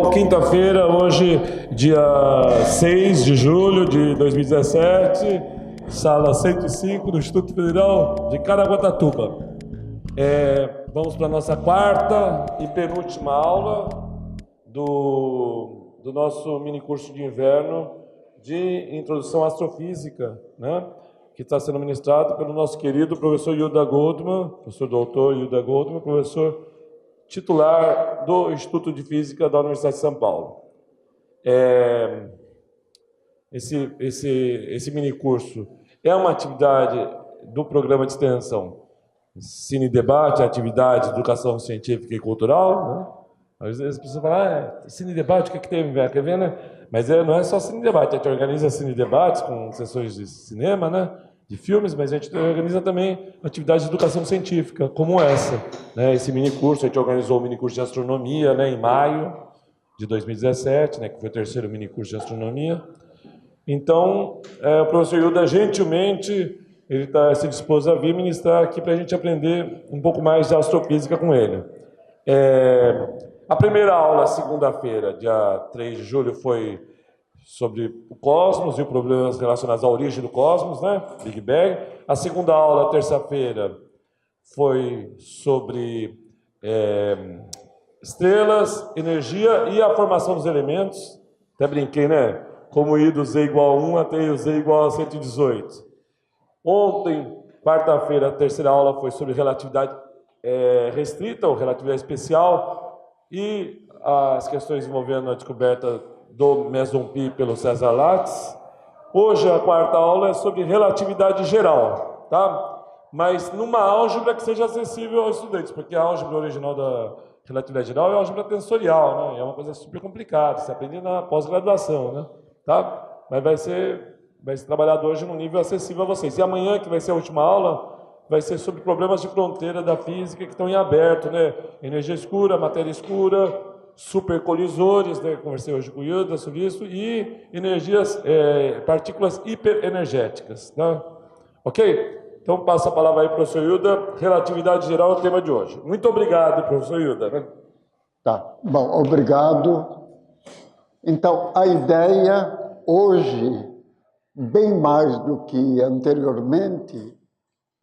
pessoal, quinta-feira, hoje, dia 6 de julho de 2017, sala 105 do Instituto Federal de Caraguatatuba. Vamos para a nossa quarta e penúltima aula do nosso mini curso de inverno de Introdução à Astrofísica, né? Que está sendo ministrado pelo nosso querido professor Yuda Goldman, professor doutor Yuda Goldman, professor titular do Instituto de Física da Universidade de São Paulo. Esse mini curso é uma atividade do programa de extensão Cine Debate, atividade de educação científica e cultural, né? Às vezes as pessoas falam, Cine Debate, o que tem a ver, né? Mas não é só Cine Debate, a gente organiza Cine Debates com sessões de cinema, né? De filmes, mas a gente organiza também atividades de educação científica, como essa, né? Esse mini curso, a gente organizou o mini curso de astronomia, né, em maio de 2017, né, que foi o terceiro mini curso de astronomia. Então, o professor Yuda, gentilmente, ele está se dispôs a vir ministrar aqui para a gente aprender um pouco mais de astrofísica com ele. A primeira aula, segunda-feira, dia 3 de julho, foi sobre o cosmos e os problemas relacionados à origem do cosmos, né? Big Bang. A segunda aula, terça-feira, foi sobre estrelas, energia e a formação dos elementos. Até brinquei, né? Como I do Z igual a 1 até I do Z igual a 118. Ontem, quarta-feira, a terceira aula foi sobre relatividade restrita ou relatividade especial e as questões envolvendo a descoberta do Meson Pi pelo César Lattes. Hoje a quarta aula é sobre relatividade geral, tá? Mas numa álgebra que seja acessível aos estudantes, porque a álgebra original da relatividade geral é a álgebra tensorial, né? É uma coisa super complicada, se aprende na pós-graduação, né? Tá? Mas vai ser trabalhado hoje num nível acessível a vocês. E amanhã, que vai ser a última aula, vai ser sobre problemas de fronteira da física que estão em aberto, né? Energia escura, matéria escura, supercolisores, né? Conversei hoje com o Yuda sobre isso, e energias, partículas hiperenergéticas, tá? Ok? Então passo a palavra aí para o professor Yuda. Relatividade geral é o tema de hoje. Muito obrigado, professor Yuda, né? Tá, bom, obrigado. Então, a ideia hoje, bem mais do que anteriormente,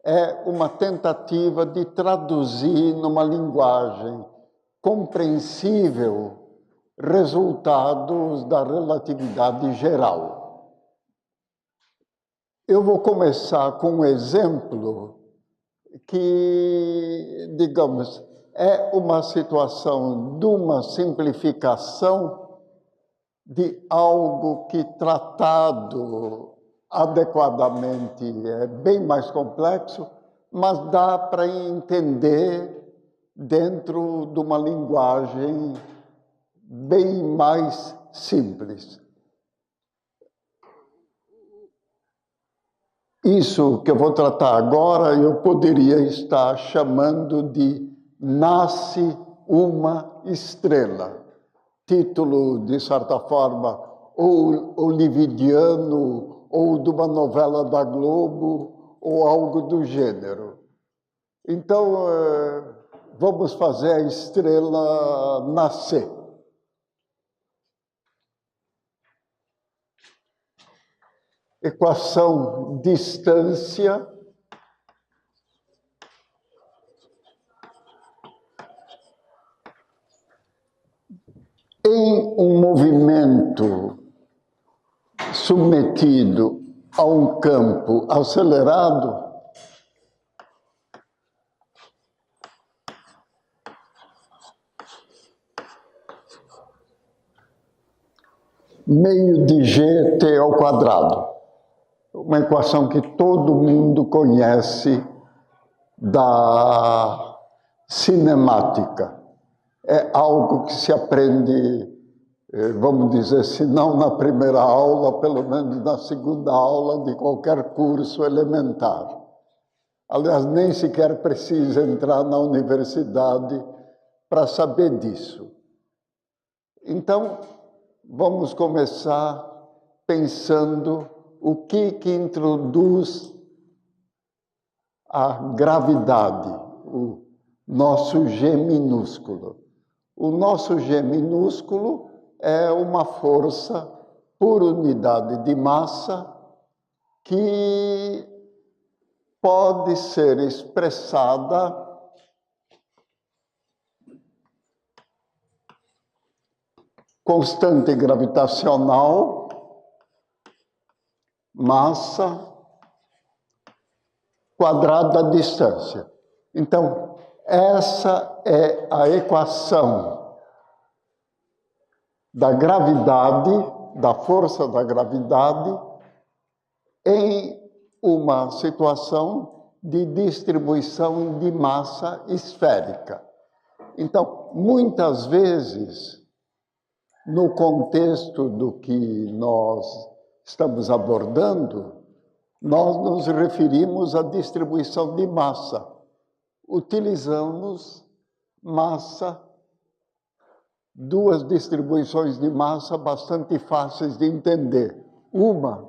é uma tentativa de traduzir numa linguagem compreensível resultados da relatividade geral. Eu vou começar com um exemplo que, digamos, é uma situação de uma simplificação de algo que, tratado adequadamente, é bem mais complexo, mas dá para entender dentro de uma linguagem bem mais simples. Isso que eu vou tratar agora, eu poderia estar chamando de Nasce uma Estrela. Título, de certa forma, ou olividiano, ou de uma novela da Globo, ou algo do gênero. Então, vamos fazer a estrela nascer. Equação distância em um movimento submetido a um campo acelerado, meio de gt ao quadrado. Uma equação que todo mundo conhece da cinemática. É algo que se aprende, vamos dizer, se não na primeira aula, pelo menos na segunda aula de qualquer curso elementar. Aliás, nem sequer precisa entrar na universidade para saber disso. Então, vamos começar pensando o que introduz a gravidade, o nosso G minúsculo. O nosso G minúsculo é uma força por unidade de massa que pode ser expressada constante gravitacional, massa, quadrado da distância. Então, essa é a equação da gravidade, da força da gravidade, em uma situação de distribuição de massa esférica. Então, muitas vezes, no contexto do que nós estamos abordando, nós nos referimos à distribuição de massa. Utilizamos massa, duas distribuições de massa bastante fáceis de entender. Uma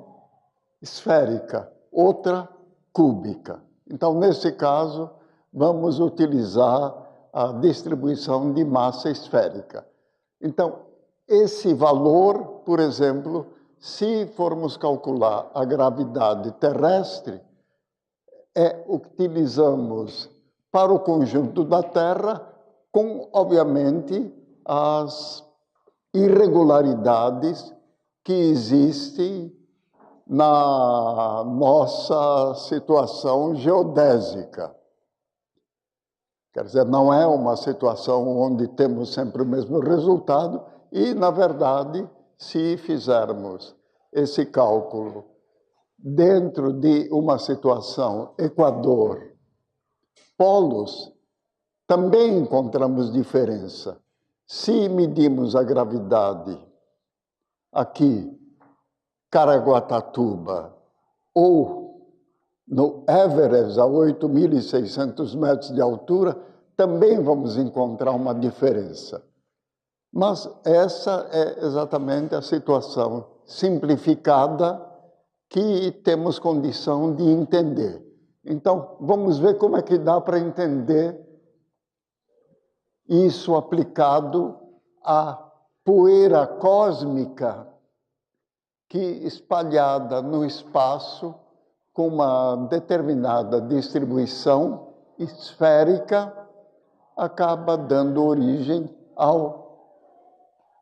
esférica, outra cúbica. Então, nesse caso, vamos utilizar a distribuição de massa esférica. Então, esse valor, por exemplo, se formos calcular a gravidade terrestre, utilizamos para o conjunto da Terra, com, obviamente, as irregularidades que existem na nossa situação geodésica. Quer dizer, não é uma situação onde temos sempre o mesmo resultado e, na verdade, se fizermos esse cálculo dentro de uma situação Equador, polos, também encontramos diferença. Se medimos a gravidade aqui, Caraguatatuba, ou no Everest, a 8.600 metros de altura, também vamos encontrar uma diferença. Mas essa é exatamente a situação simplificada que temos condição de entender. Então, vamos ver como é que dá para entender isso aplicado à poeira cósmica que, espalhada no espaço, com uma determinada distribuição esférica, acaba dando origem ao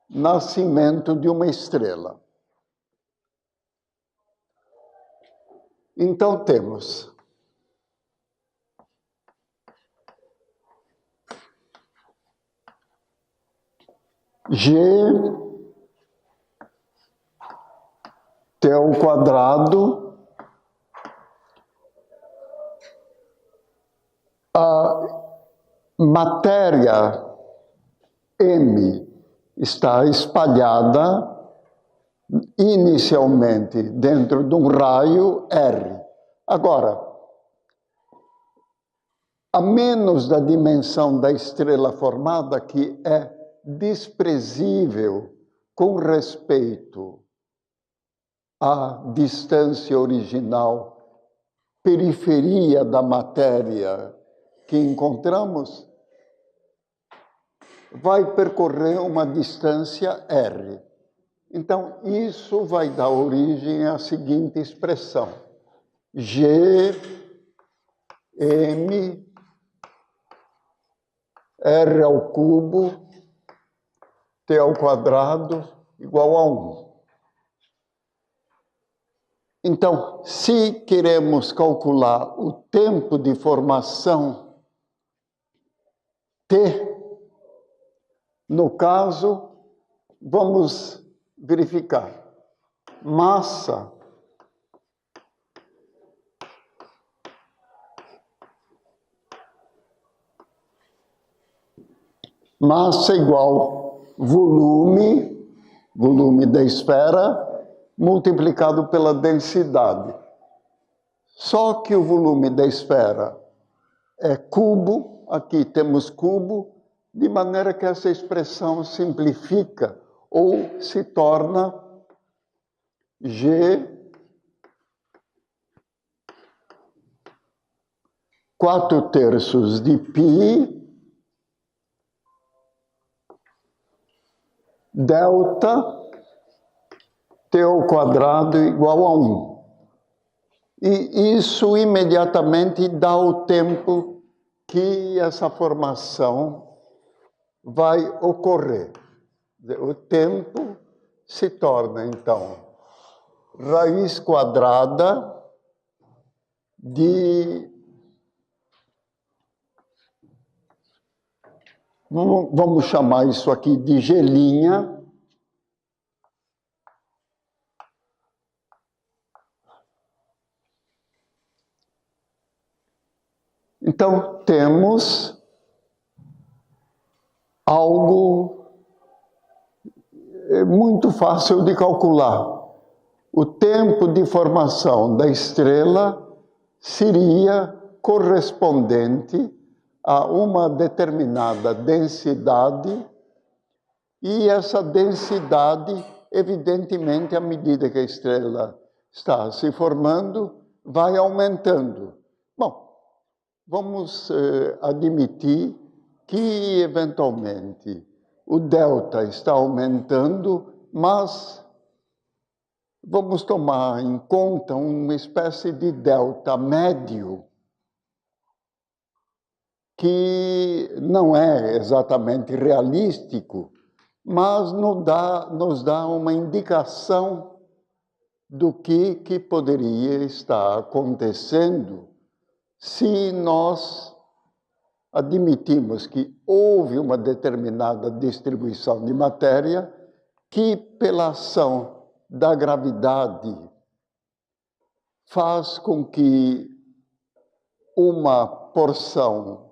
nascimento de uma estrela. Então temos G T ao quadrado, a matéria M está espalhada inicialmente dentro de um raio R. Agora, a menos da dimensão da estrela formada, que é desprezível com respeito à distância original, periferia da matéria que encontramos, vai percorrer uma distância R. Então, isso vai dar origem à seguinte expressão: G, M, R ao cubo, T ao quadrado, igual a 1. Então, se queremos calcular o tempo de formação T, no caso, vamos verificar. Massa igual volume da esfera, multiplicado pela densidade. Só que o volume da esfera é cubo, aqui temos cubo, de maneira que essa expressão simplifica ou se torna G 4/3 de π delta T ao quadrado igual a 1. E isso imediatamente dá o tempo que essa formação vai ocorrer. O tempo se torna, então, raiz quadrada de... Vamos chamar isso aqui de G'. Então, temos algo muito fácil de calcular. O tempo de formação da estrela seria correspondente a uma determinada densidade, e essa densidade, evidentemente, à medida que a estrela está se formando, vai aumentando. Bom, vamos admitir que, eventualmente, o delta está aumentando, mas vamos tomar em conta uma espécie de delta médio, que não é exatamente realístico, mas nos dá uma indicação do que poderia estar acontecendo se nós admitimos que houve uma determinada distribuição de matéria que, pela ação da gravidade, faz com que uma porção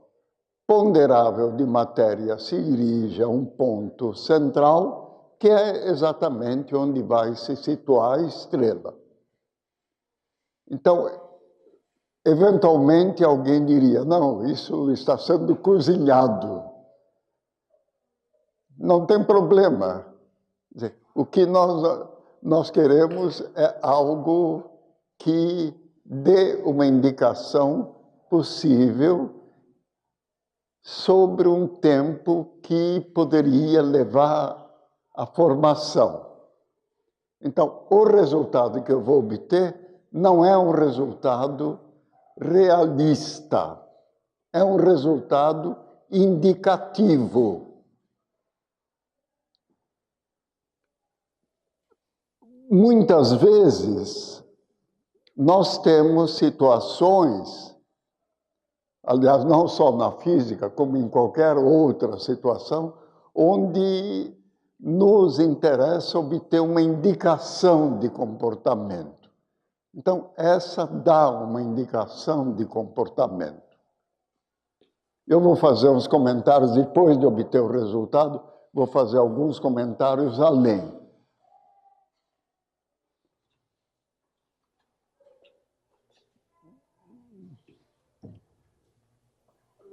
ponderável de matéria se dirija a um ponto central, que é exatamente onde vai se situar a estrela. Então, eventualmente alguém diria, não, isso está sendo cozinhado. Não tem problema. Quer dizer, o que nós queremos é algo que dê uma indicação possível sobre um tempo que poderia levar à formação. Então, o resultado que eu vou obter não é um resultado realista, é um resultado indicativo. Muitas vezes, nós temos situações, aliás, não só na física, como em qualquer outra situação, onde nos interessa obter uma indicação de comportamento. Então, essa dá uma indicação de comportamento. Eu vou fazer uns comentários, depois de obter o resultado, vou fazer alguns comentários além.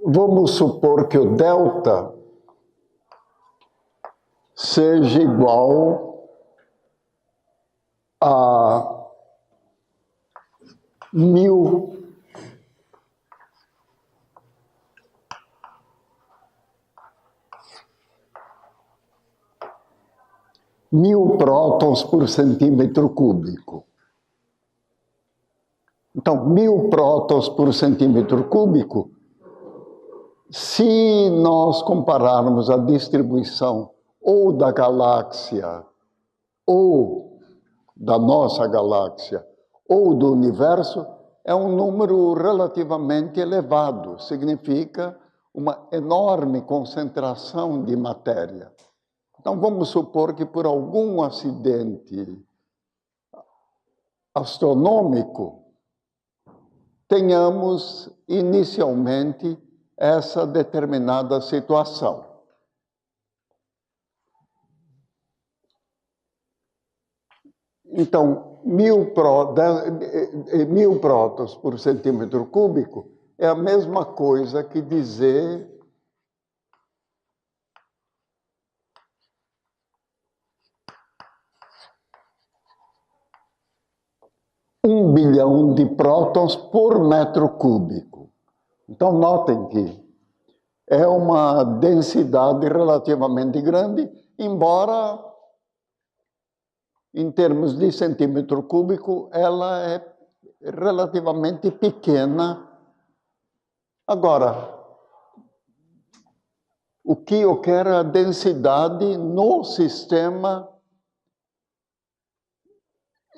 Vamos supor que o delta seja igual a 1000 prótons por centímetro cúbico. Então, 1000 prótons por centímetro cúbico, se nós compararmos a distribuição ou da galáxia, ou da nossa galáxia, ou do universo, é um número relativamente elevado. Significa uma enorme concentração de matéria. Então, vamos supor que por algum acidente astronômico, tenhamos inicialmente essa determinada situação. Então, 1000 prótons por centímetro cúbico é a mesma coisa que dizer um bilhão de prótons por metro cúbico. Então, notem que é uma densidade relativamente grande, embora, em termos de centímetro cúbico, ela é relativamente pequena. Agora, o que eu quero é a densidade no sistema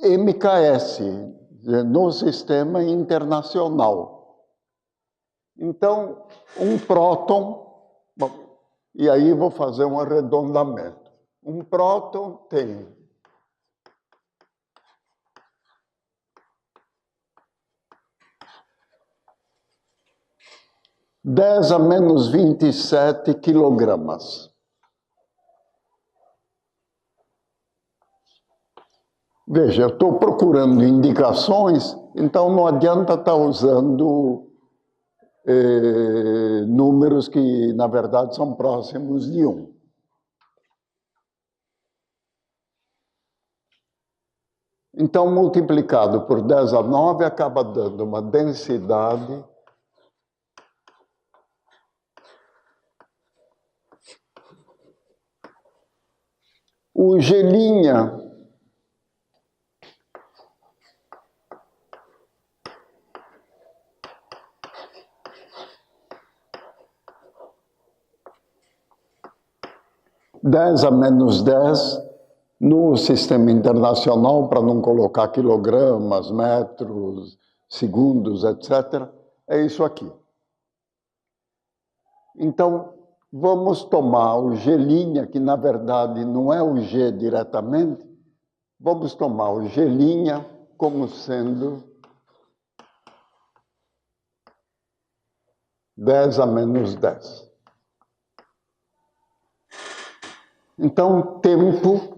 MKS, no sistema internacional. Então, um próton, bom, e aí vou fazer um arredondamento. Um próton tem 10 a menos 27 quilogramas. Veja, eu estou procurando indicações, então não adianta estar usando números que, na verdade, são próximos de 1. Então, multiplicado por 10 a 9, acaba dando uma densidade o gelinha (10 a menos 10) no sistema internacional, para não colocar quilogramas, metros, segundos, etc., é isso aqui. Então, vamos tomar o G', que na verdade não é o G diretamente, vamos tomar o G' como sendo 10 a menos 10. Então, tempo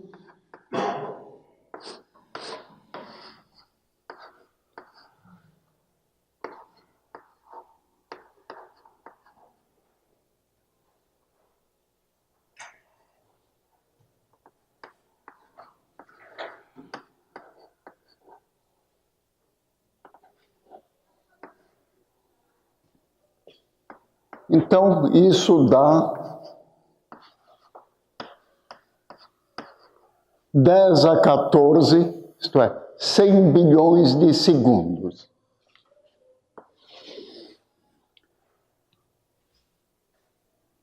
Então, isso dá 10 a 14, isto é, 100 bilhões de segundos.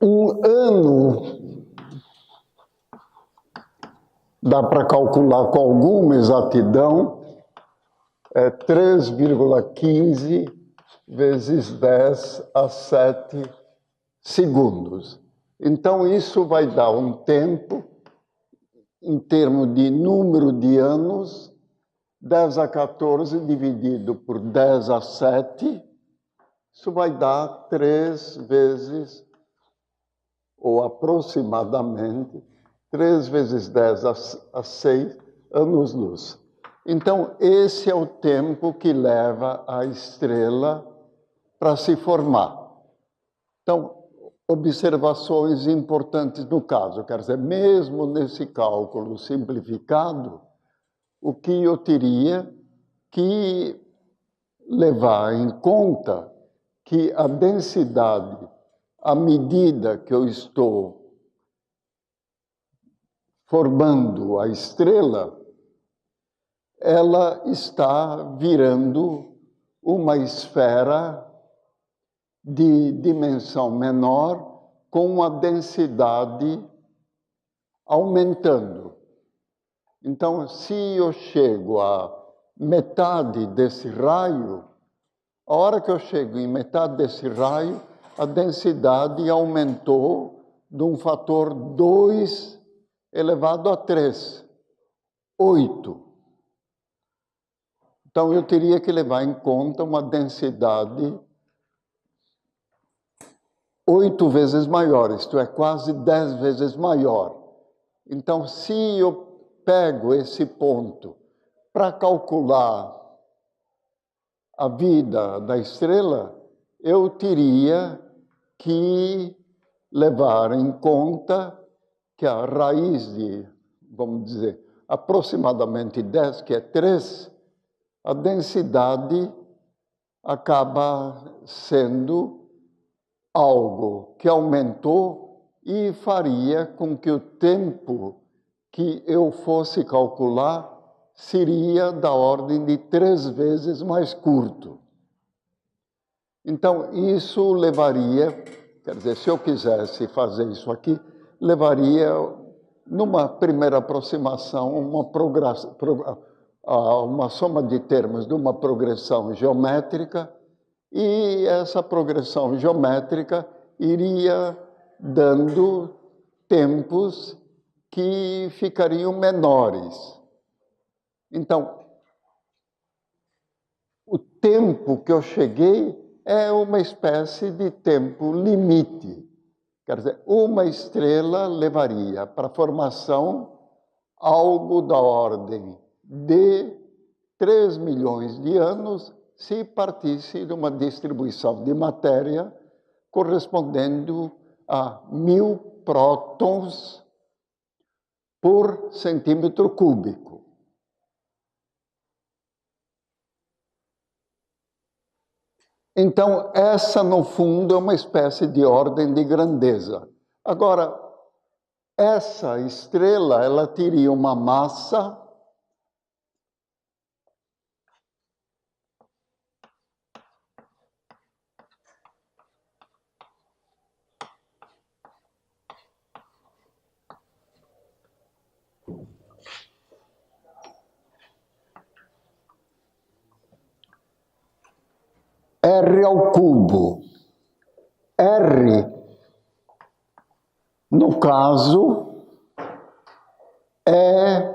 Um ano dá para calcular com alguma exatidão, é 3,15 vezes 10 a 7 segundos. Então, isso vai dar um tempo, em termos de número de anos, 10 a 14 dividido por 10 a 7, isso vai dar 3 vezes, ou aproximadamente, 3 vezes 10 a 6 anos-luz. Então, esse é o tempo que leva a estrela para se formar. Então, observações importantes no caso, quer dizer, mesmo nesse cálculo simplificado, o que eu teria que levar em conta que a densidade, à medida que eu estou formando a estrela, ela está virando uma esfera de dimensão menor com a densidade aumentando. Então, se eu chego a metade desse raio, a hora que eu chego em metade desse raio, a densidade aumentou de um fator 2 elevado a 3, 8. Então, eu teria que levar em conta uma densidade 8 vezes maior, isto é, quase 10 vezes maior. Então, se eu pego esse ponto para calcular a vida da estrela, eu teria que levar em conta que a raiz de, vamos dizer, aproximadamente 10, que é 3, a densidade acaba sendo algo que aumentou e faria com que o tempo que eu fosse calcular seria da ordem de 3 vezes mais curto. Então, isso levaria, quer dizer, se eu quisesse fazer isso aqui, levaria, numa primeira aproximação, uma soma de termos de uma progressão geométrica, e essa progressão geométrica iria dando tempos que ficariam menores. Então, o tempo que eu cheguei é uma espécie de tempo limite. Quer dizer, uma estrela levaria para a formação algo da ordem de 3 milhões de anos se partisse de uma distribuição de matéria correspondendo a 1000 prótons por centímetro cúbico. Então, essa, no fundo, é uma espécie de ordem de grandeza. Agora, essa estrela, ela teria uma massa R ao cubo. R, no caso, é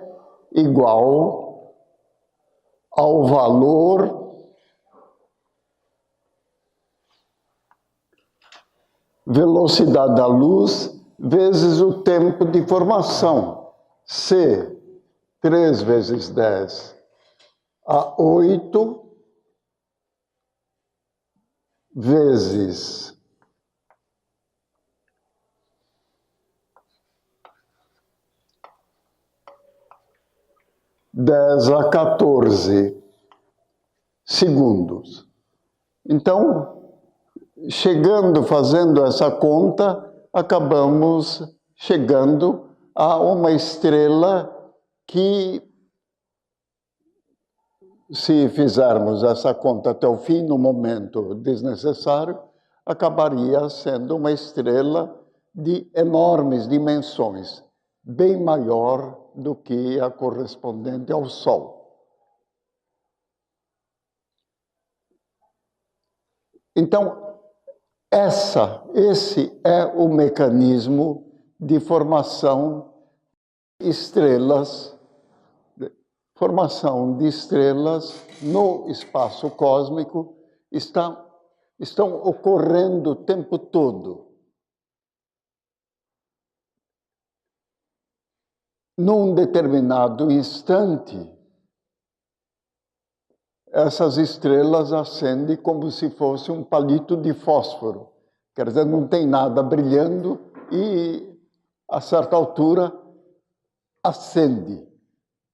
igual ao valor velocidade da luz vezes o tempo de formação. C, 3 vezes 10 a 8 vezes 10 a 14 segundos. Então, fazendo essa conta, acabamos chegando a uma estrela que, se fizermos essa conta até o fim, no momento desnecessário, acabaria sendo uma estrela de enormes dimensões, bem maior do que a correspondente ao Sol. Então, esse é o mecanismo de formação de estrelas no espaço cósmico estão ocorrendo o tempo todo. Num determinado instante, essas estrelas acendem como se fosse um palito de fósforo. Quer dizer, não tem nada brilhando e, a certa altura, acende.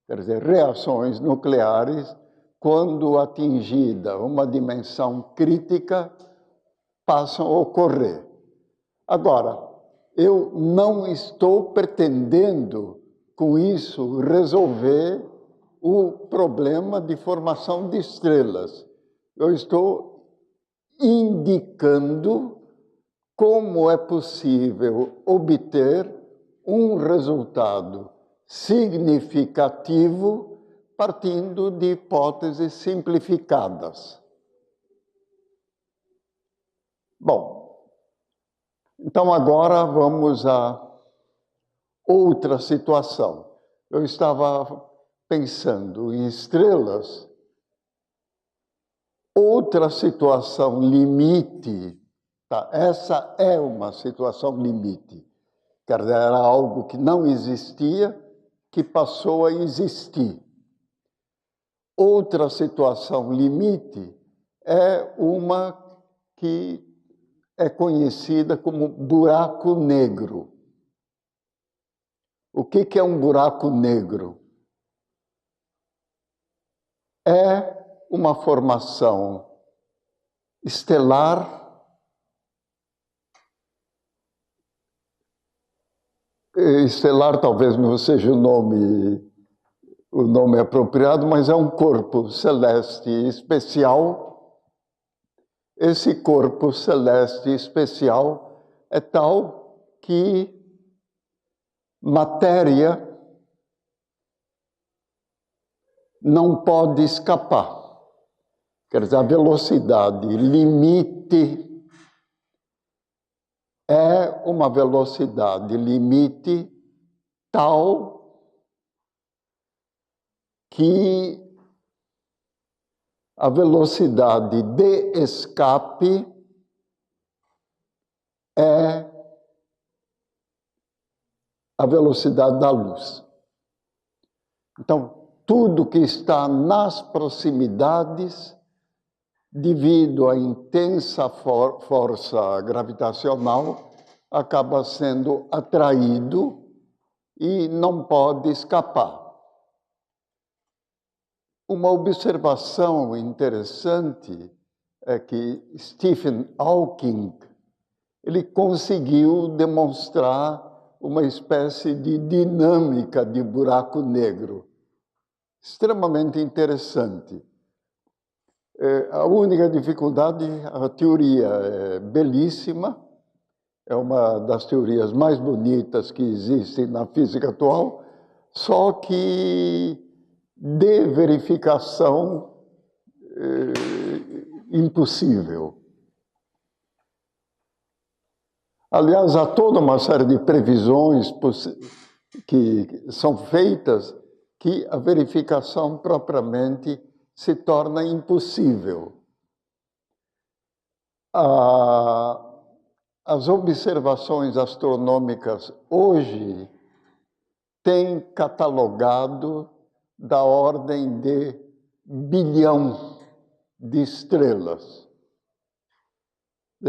Quer dizer, reações nucleares, quando atingida uma dimensão crítica, passam a ocorrer. Agora, eu não estou pretendendo, com isso, resolver o problema de formação de estrelas. Eu estou indicando como é possível obter um resultado significativo partindo de hipóteses simplificadas. Bom, então agora vamos a outra situação. Eu estava pensando em estrelas. Outra situação limite, tá? Essa é uma situação limite. Quer dizer, era algo que não existia, que passou a existir. Outra situação limite é uma que é conhecida como buraco negro. O que é um buraco negro? É uma formação estelar estelar talvez não seja o nome apropriado, mas é um corpo celeste especial. Esse corpo celeste especial é tal que matéria não pode escapar. Quer dizer, a velocidade limite é uma velocidade limite tal que a velocidade de escape é a velocidade da luz. Então, tudo que está nas proximidades, devido à intensa força gravitacional, acaba sendo atraído e não pode escapar. Uma observação interessante é que Stephen Hawking ele conseguiu demonstrar uma espécie de dinâmica de buraco negro, extremamente interessante. A única dificuldade, a teoria é belíssima, é uma das teorias mais bonitas que existem na física atual, só que de verificação impossível. Aliás, há toda uma série de previsões que são feitas que a verificação propriamente se torna impossível. As observações astronômicas hoje têm catalogado da ordem de bilhão de estrelas.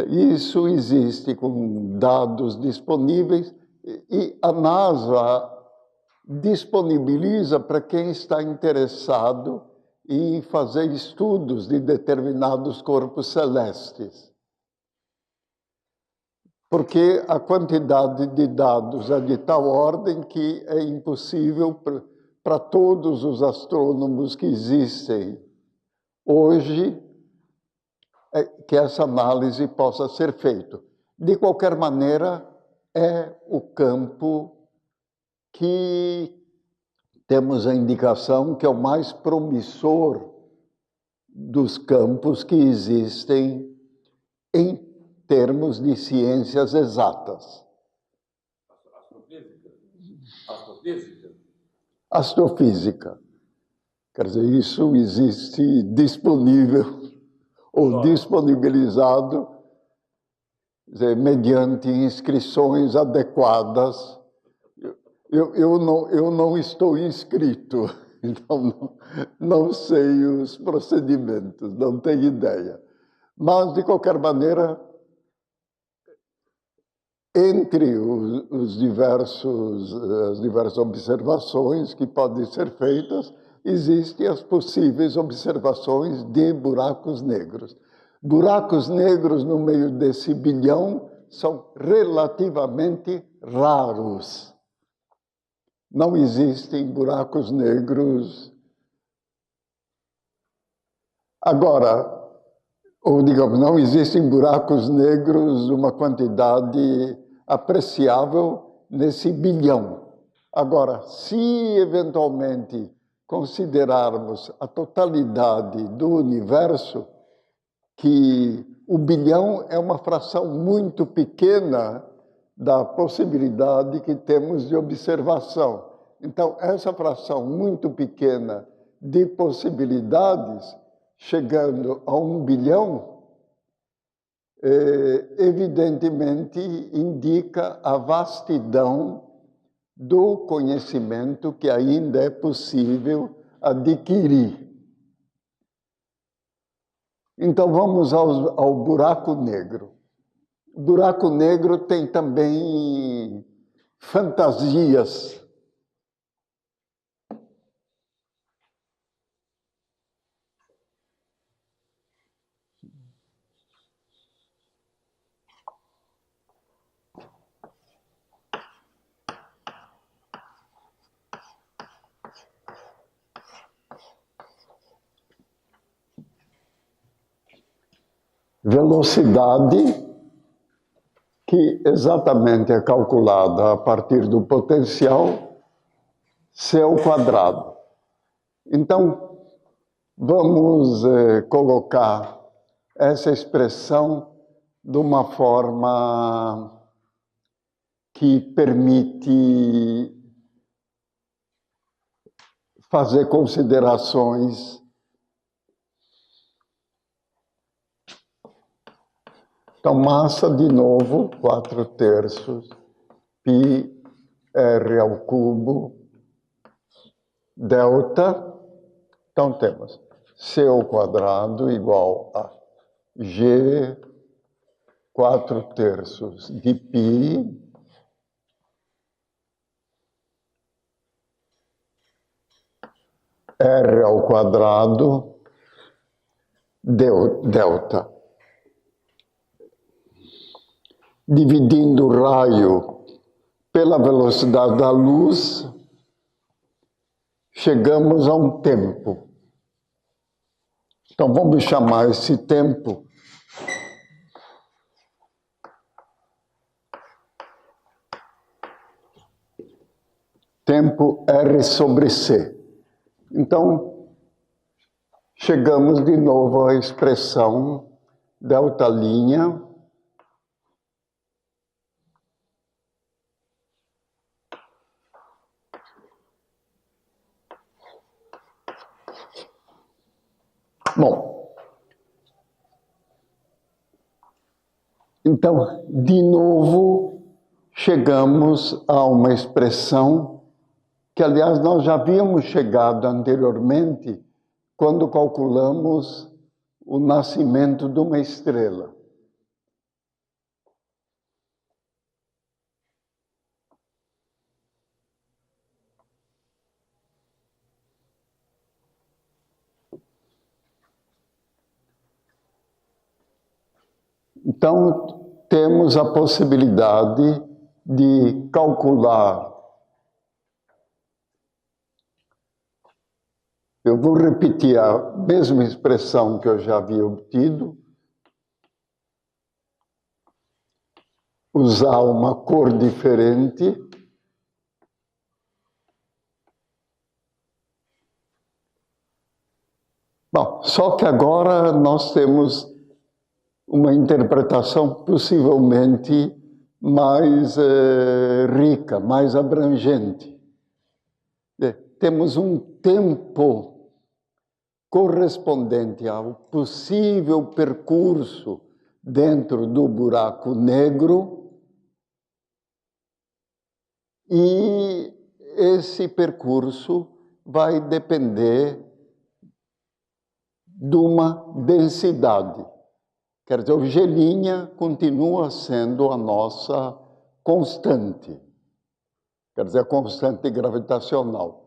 Isso existe com dados disponíveis e a NASA disponibiliza para quem está interessado em fazer estudos de determinados corpos celestes. Porque a quantidade de dados é de tal ordem que é impossível para todos os astrônomos que existem hoje que essa análise possa ser feita. De qualquer maneira, é o campo que temos a indicação que é o mais promissor dos campos que existem em termos de ciências exatas. Astrofísica? Astrofísica. Quer dizer, isso existe disponível ou disponibilizado mediante inscrições adequadas. Eu não estou inscrito, então não sei os procedimentos, não tenho ideia. Mas, de qualquer maneira, entre as diversas observações que podem ser feitas, existem as possíveis observações de buracos negros. Buracos negros no meio desse bilhão são relativamente raros. Não existem buracos negros. Agora, ou digamos, não existem buracos negros uma quantidade apreciável nesse bilhão. Agora, se eventualmente considerarmos a totalidade do universo, que o bilhão é uma fração muito pequena da possibilidade que temos de observação. Então, essa fração muito pequena de possibilidades, chegando a 1 bilhão, evidentemente indica a vastidão do conhecimento que ainda é possível adquirir. Então, vamos ao buraco negro. O buraco negro tem também fantasias. velocidade que exatamente é calculada a partir do potencial c ao quadrado. Então, vamos colocar essa expressão de uma forma que permite fazer considerações. Então, massa, de novo, 4/3 π r ao cubo, delta. Então, temos c ao quadrado igual a g 4/3 de π r ao quadrado delta. Dividindo o raio pela velocidade da luz, chegamos a um tempo. Então, vamos chamar esse tempo R sobre C. Então, chegamos de novo à expressão delta linha bom. Então, de novo, chegamos a uma expressão que, aliás, nós já havíamos chegado anteriormente quando calculamos o nascimento de uma estrela. Então, temos a possibilidade de calcular. Eu vou repetir a mesma expressão que eu já havia obtido, usar uma cor diferente. Bom, só que agora nós temos uma interpretação possivelmente mais rica, mais abrangente. Temos um tempo correspondente ao possível percurso dentro do buraco negro e esse percurso vai depender de uma densidade. Quer dizer, o G' continua sendo a nossa constante, quer dizer, a constante gravitacional.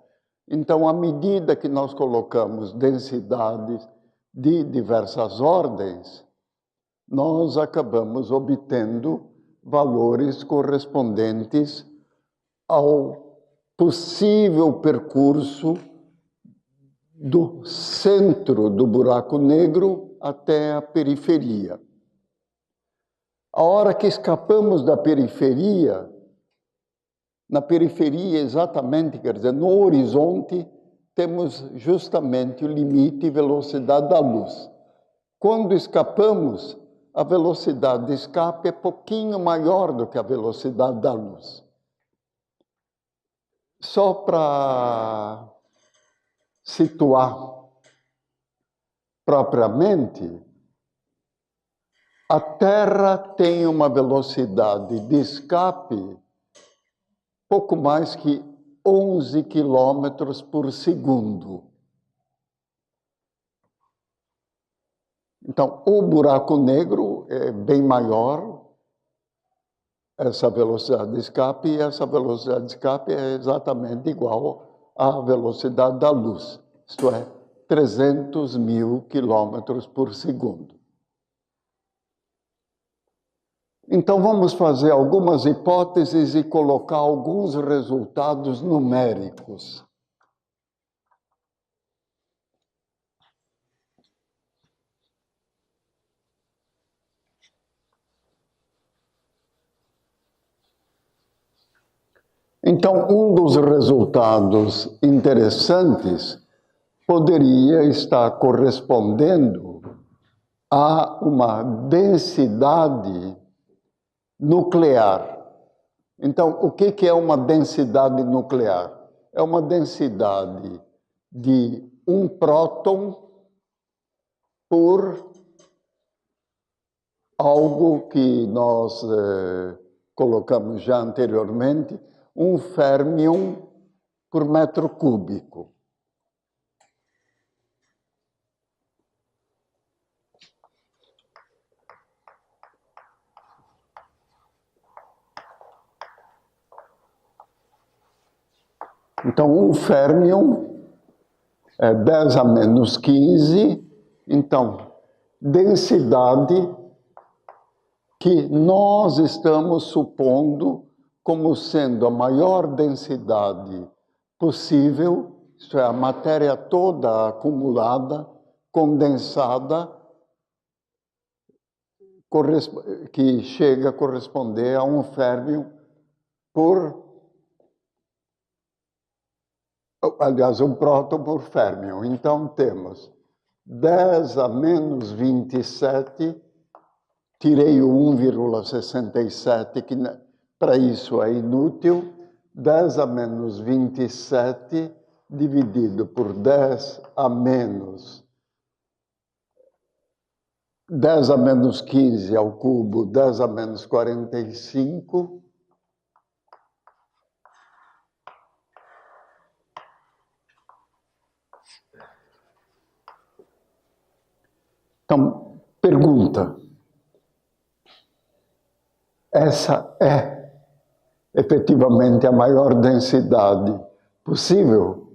Então, à medida que nós colocamos densidades de diversas ordens, nós acabamos obtendo valores correspondentes ao possível percurso do centro do buraco negro até a periferia. A hora que escapamos da periferia, na periferia exatamente, quer dizer, no horizonte, temos justamente o limite e velocidade da luz. Quando escapamos, a velocidade de escape é pouquinho maior do que a velocidade da luz. Só para situar propriamente, a Terra tem uma velocidade de escape pouco mais que 11 quilômetros por segundo. Então, o buraco negro é bem maior, essa velocidade de escape, e essa velocidade de escape é exatamente igual à velocidade da luz, isto é, 300 mil quilômetros por segundo. Então, vamos fazer algumas hipóteses e colocar alguns resultados numéricos. Então, um dos resultados interessantes poderia estar correspondendo a uma densidade nuclear. Então, o que é uma densidade nuclear? É uma densidade de um próton por algo que nós colocamos já anteriormente, um férmion por metro cúbico. Então, um férmion é 10 a menos 15. Então, densidade que nós estamos supondo como sendo a maior densidade possível, isto é, a matéria toda acumulada, condensada, que chega a corresponder a um férmion aliás, um próton por férmion. Então, temos 10 a menos 27, tirei o 1,67, que para isso é inútil, 10 a menos 27 dividido por 10 a menos 15 ao cubo, 10 a menos 45. Então, pergunta. Essa é efetivamente a maior densidade possível?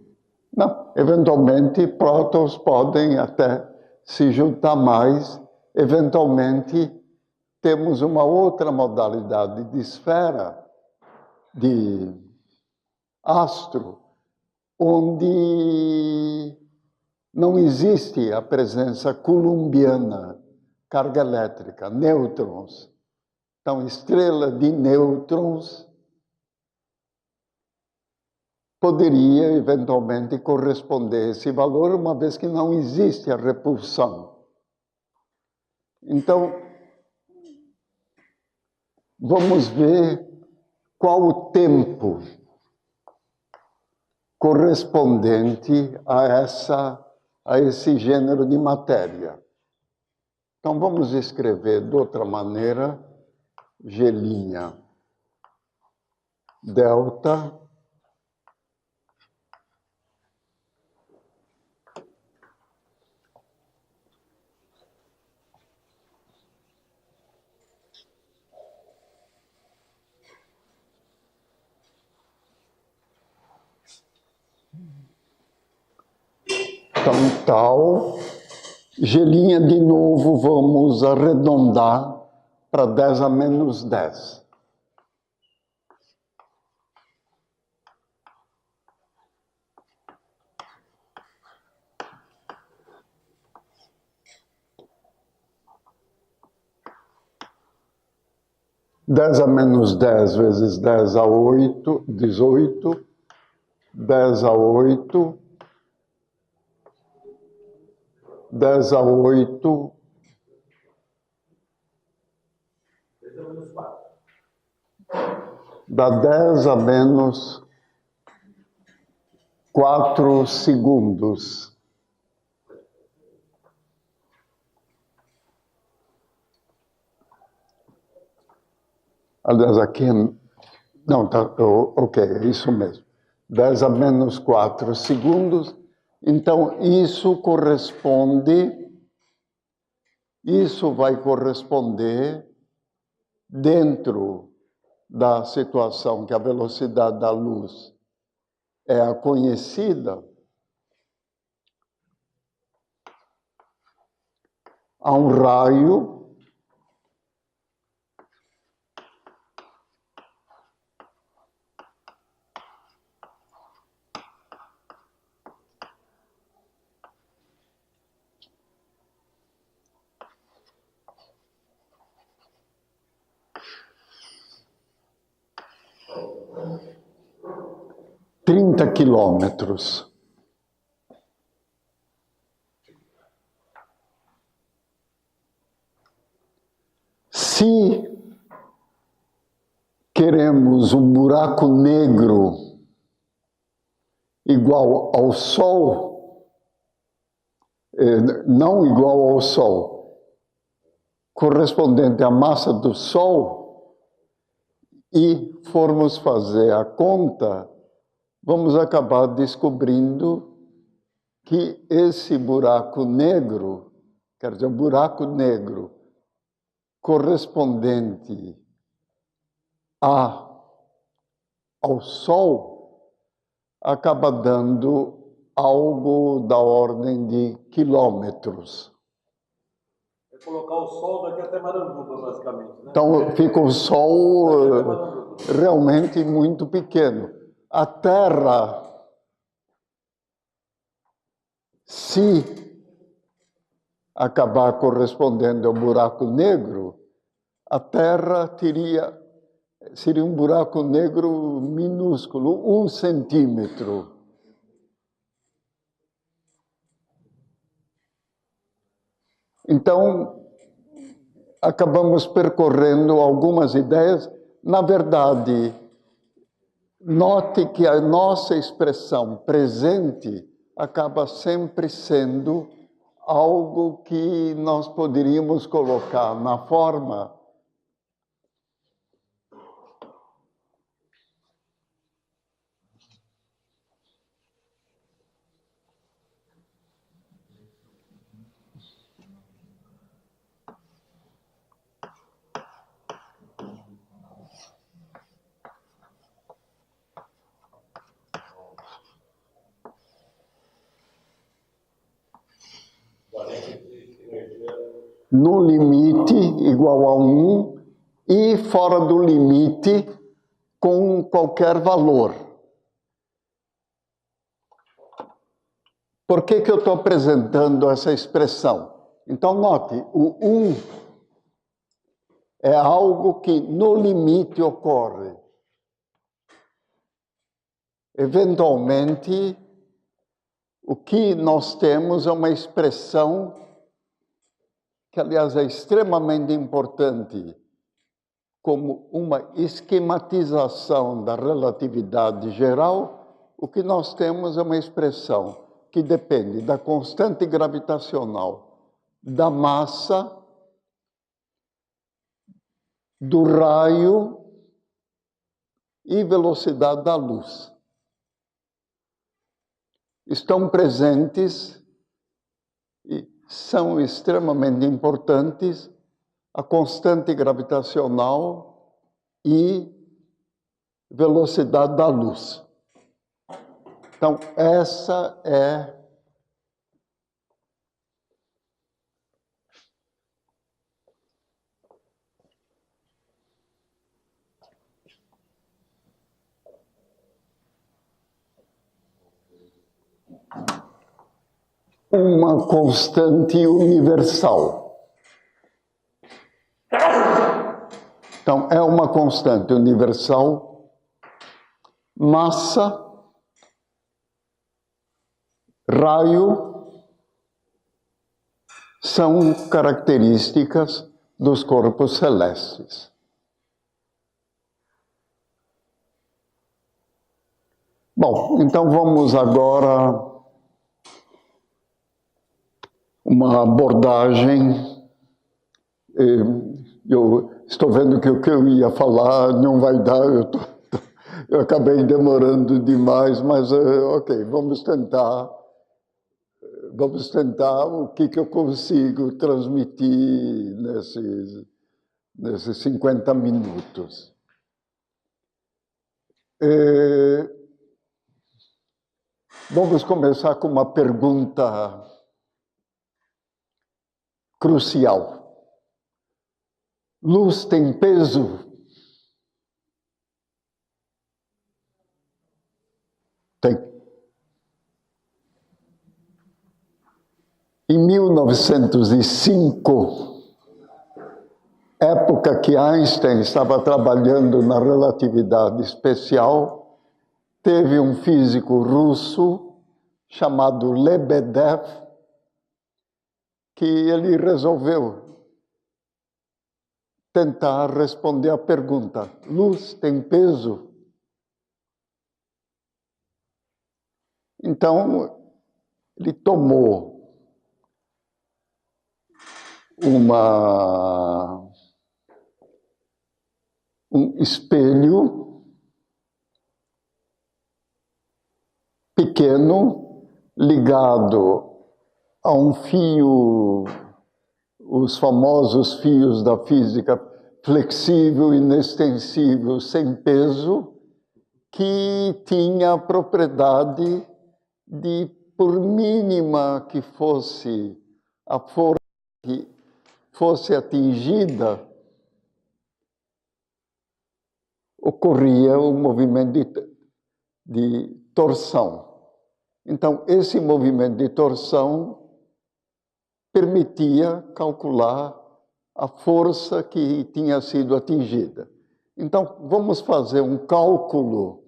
Não. Eventualmente, prótons podem até se juntar mais. Eventualmente, temos uma outra modalidade de esfera, de astro, onde não existe a presença coulombiana, carga elétrica, nêutrons. Então, estrela de nêutrons poderia eventualmente corresponder a esse valor, uma vez que não existe a repulsão. Então, vamos ver qual o tempo correspondente a esse gênero de matéria. Então, vamos escrever de outra maneira, G' delta então, tal, G' de novo vamos arredondar para 10 a menos 10. Dez a menos 10 vezes 10 a 8, 18. 10 a 8. 10 a 8. Dá 10 a menos 4 segundos. Aliás, aqui... Não, tá, ok, é isso mesmo. 10 a menos 4 segundos. Então, isso vai corresponder dentro da situação que a velocidade da luz é a conhecida, a um raio 30 quilômetros. Se queremos um buraco negro igual ao Sol, não igual ao Sol, correspondente à massa do Sol, e formos fazer a conta, vamos acabar descobrindo que esse buraco negro, quer dizer, um buraco negro correspondente ao Sol, acaba dando algo da ordem de quilômetros. É colocar o Sol daqui até Maranduba, basicamente, né? Então fica o Sol realmente muito pequeno. A Terra, se acabar correspondendo ao buraco negro, a Terra seria um buraco negro minúsculo, 1 centímetro. Então, acabamos percorrendo algumas ideias. Na verdade, note que a nossa expressão presente acaba sempre sendo algo que nós poderíamos colocar na forma no limite igual a 1 e fora do limite com qualquer valor. Por que eu estou apresentando essa expressão? Então, note, o 1 é algo que no limite ocorre. Eventualmente, o que nós temos é uma expressão que, aliás, é extremamente importante, como uma esquematização da relatividade geral. O que nós temos é uma expressão que depende da constante gravitacional, da massa, do raio e velocidade da luz. Estão presentes e são extremamente importantes a constante gravitacional e velocidade da luz. Então, essa é uma constante universal. Então, é uma constante universal, massa, raio, são características dos corpos celestes. Bom, então vamos agora uma abordagem. Eu estou vendo que o que eu ia falar não vai dar, eu acabei demorando demais, mas ok, vamos tentar o que eu consigo transmitir nesses 50 minutos. Vamos começar com uma pergunta crucial. Luz tem peso? Tem. Em 1905, época que Einstein estava trabalhando na relatividade especial, teve um físico russo chamado Lebedev, que ele resolveu tentar responder à pergunta: luz tem peso? Então, ele tomou um espelho pequeno ligado a um fio, os famosos fios da física, flexível, inextensível, sem peso, que tinha a propriedade de, por mínima que fosse a força que fosse atingida, ocorria um movimento de torção. Então, esse movimento de torção permitia calcular a força que tinha sido atingida. Então, vamos fazer um cálculo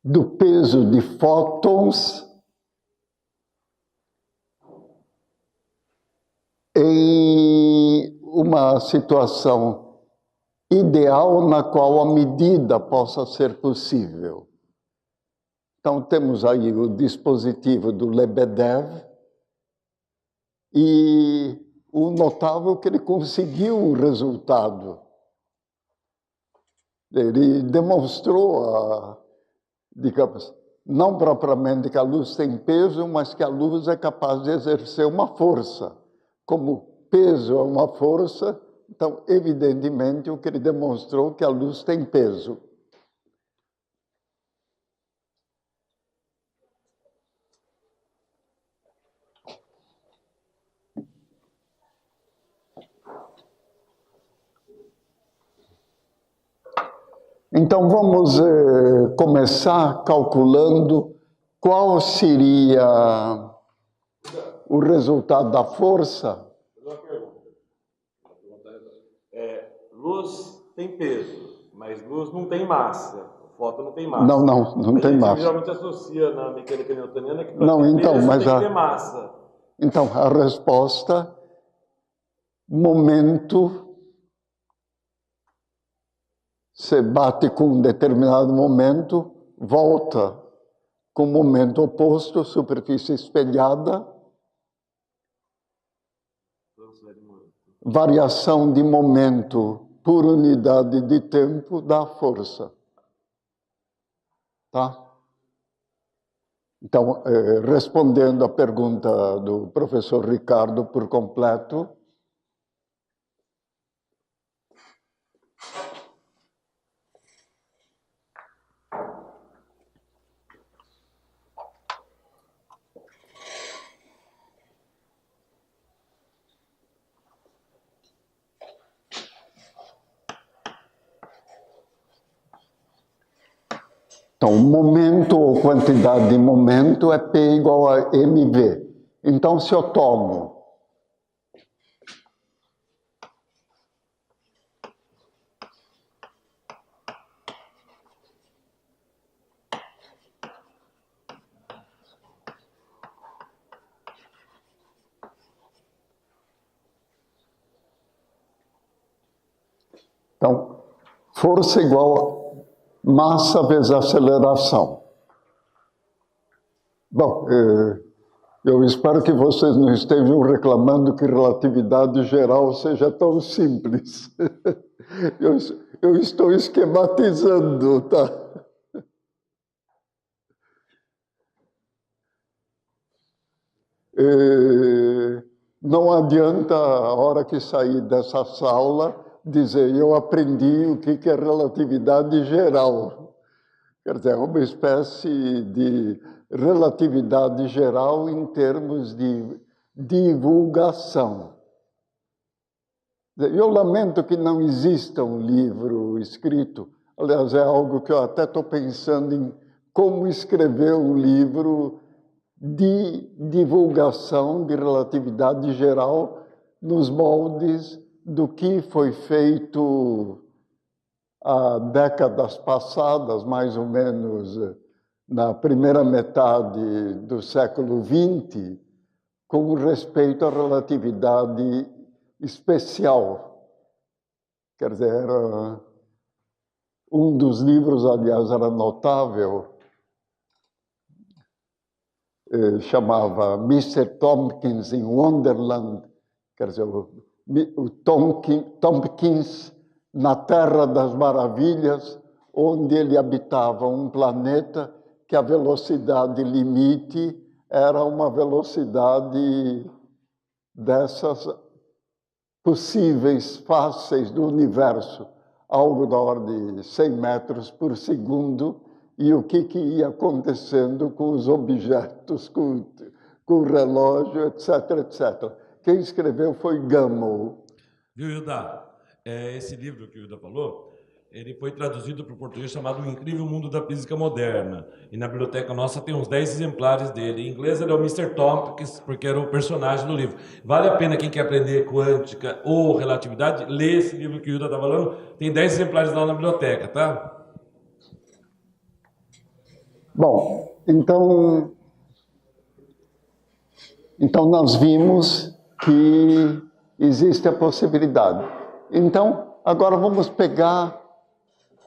do peso de fótons em uma situação ideal na qual a medida possa ser possível. Então, temos aí o dispositivo do Lebedev e o notável que ele conseguiu o resultado. Ele demonstrou, digamos, não propriamente que a luz tem peso, mas que a luz é capaz de exercer uma força. Como peso é uma força, então, evidentemente, o que ele demonstrou é que a luz tem peso. Então, vamos começar calculando qual seria o resultado da força. Uma pergunta. Luz tem peso, mas luz não tem massa. O fóton não tem massa. Não tem massa. Geralmente associa na mecânica newtoniana que não, então, peso mas tem que ter massa. Então, a resposta, momento, você bate com um determinado momento, volta com o momento oposto, superfície espelhada, variação de momento por unidade de tempo dá força. Tá? Então, respondendo à pergunta do professor Ricardo por completo, então, momento ou quantidade de momento é P igual a mv. Então, se eu tomo então, força igual massa vezes aceleração. Bom, eu espero que vocês não estejam reclamando que relatividade geral seja tão simples. Eu estou esquematizando, tá? Não adianta, a hora que sair dessa aula, dizer, eu aprendi o que é relatividade geral. Quer dizer, é uma espécie de relatividade geral em termos de divulgação. Eu lamento que não exista um livro escrito, aliás, é algo que eu até estou pensando em como escrever um livro de divulgação de relatividade geral nos moldes do que foi feito há décadas passadas, mais ou menos na primeira metade do século XX, com respeito à relatividade especial. Quer dizer, um dos livros, aliás, era notável, chamava Mr. Tompkins in Wonderland, quer dizer, o Tompkins na Terra das Maravilhas, onde ele habitava um planeta que a velocidade limite era uma velocidade dessas possíveis, fáceis do universo, algo da ordem de 100 metros por segundo, e o que ia acontecendo com os objetos, com o relógio, etc, etc. Quem escreveu foi Gamow. Viu, Hilda? Esse livro que o Hilda falou, ele foi traduzido para o português chamado O Incrível Mundo da Física Moderna. E na biblioteca nossa tem uns 10 exemplares dele. Em inglês ele é o Mr. Tompkins, porque era o personagem do livro. Vale a pena quem quer aprender quântica ou relatividade, ler esse livro que o Hilda está falando. Tem 10 exemplares lá na biblioteca, tá? Bom, então nós vimos que existe a possibilidade. Então, agora vamos pegar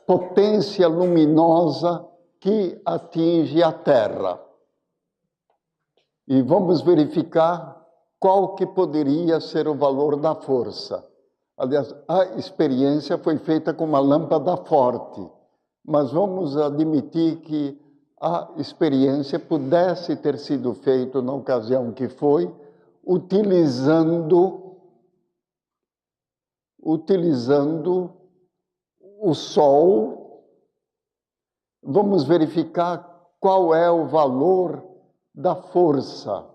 potência luminosa que atinge a Terra. E vamos verificar qual que poderia ser o valor da força. Aliás, a experiência foi feita com uma lâmpada forte, mas vamos admitir que a experiência pudesse ter sido feita na ocasião que foi, utilizando o Sol. Vamos verificar qual é o valor da força.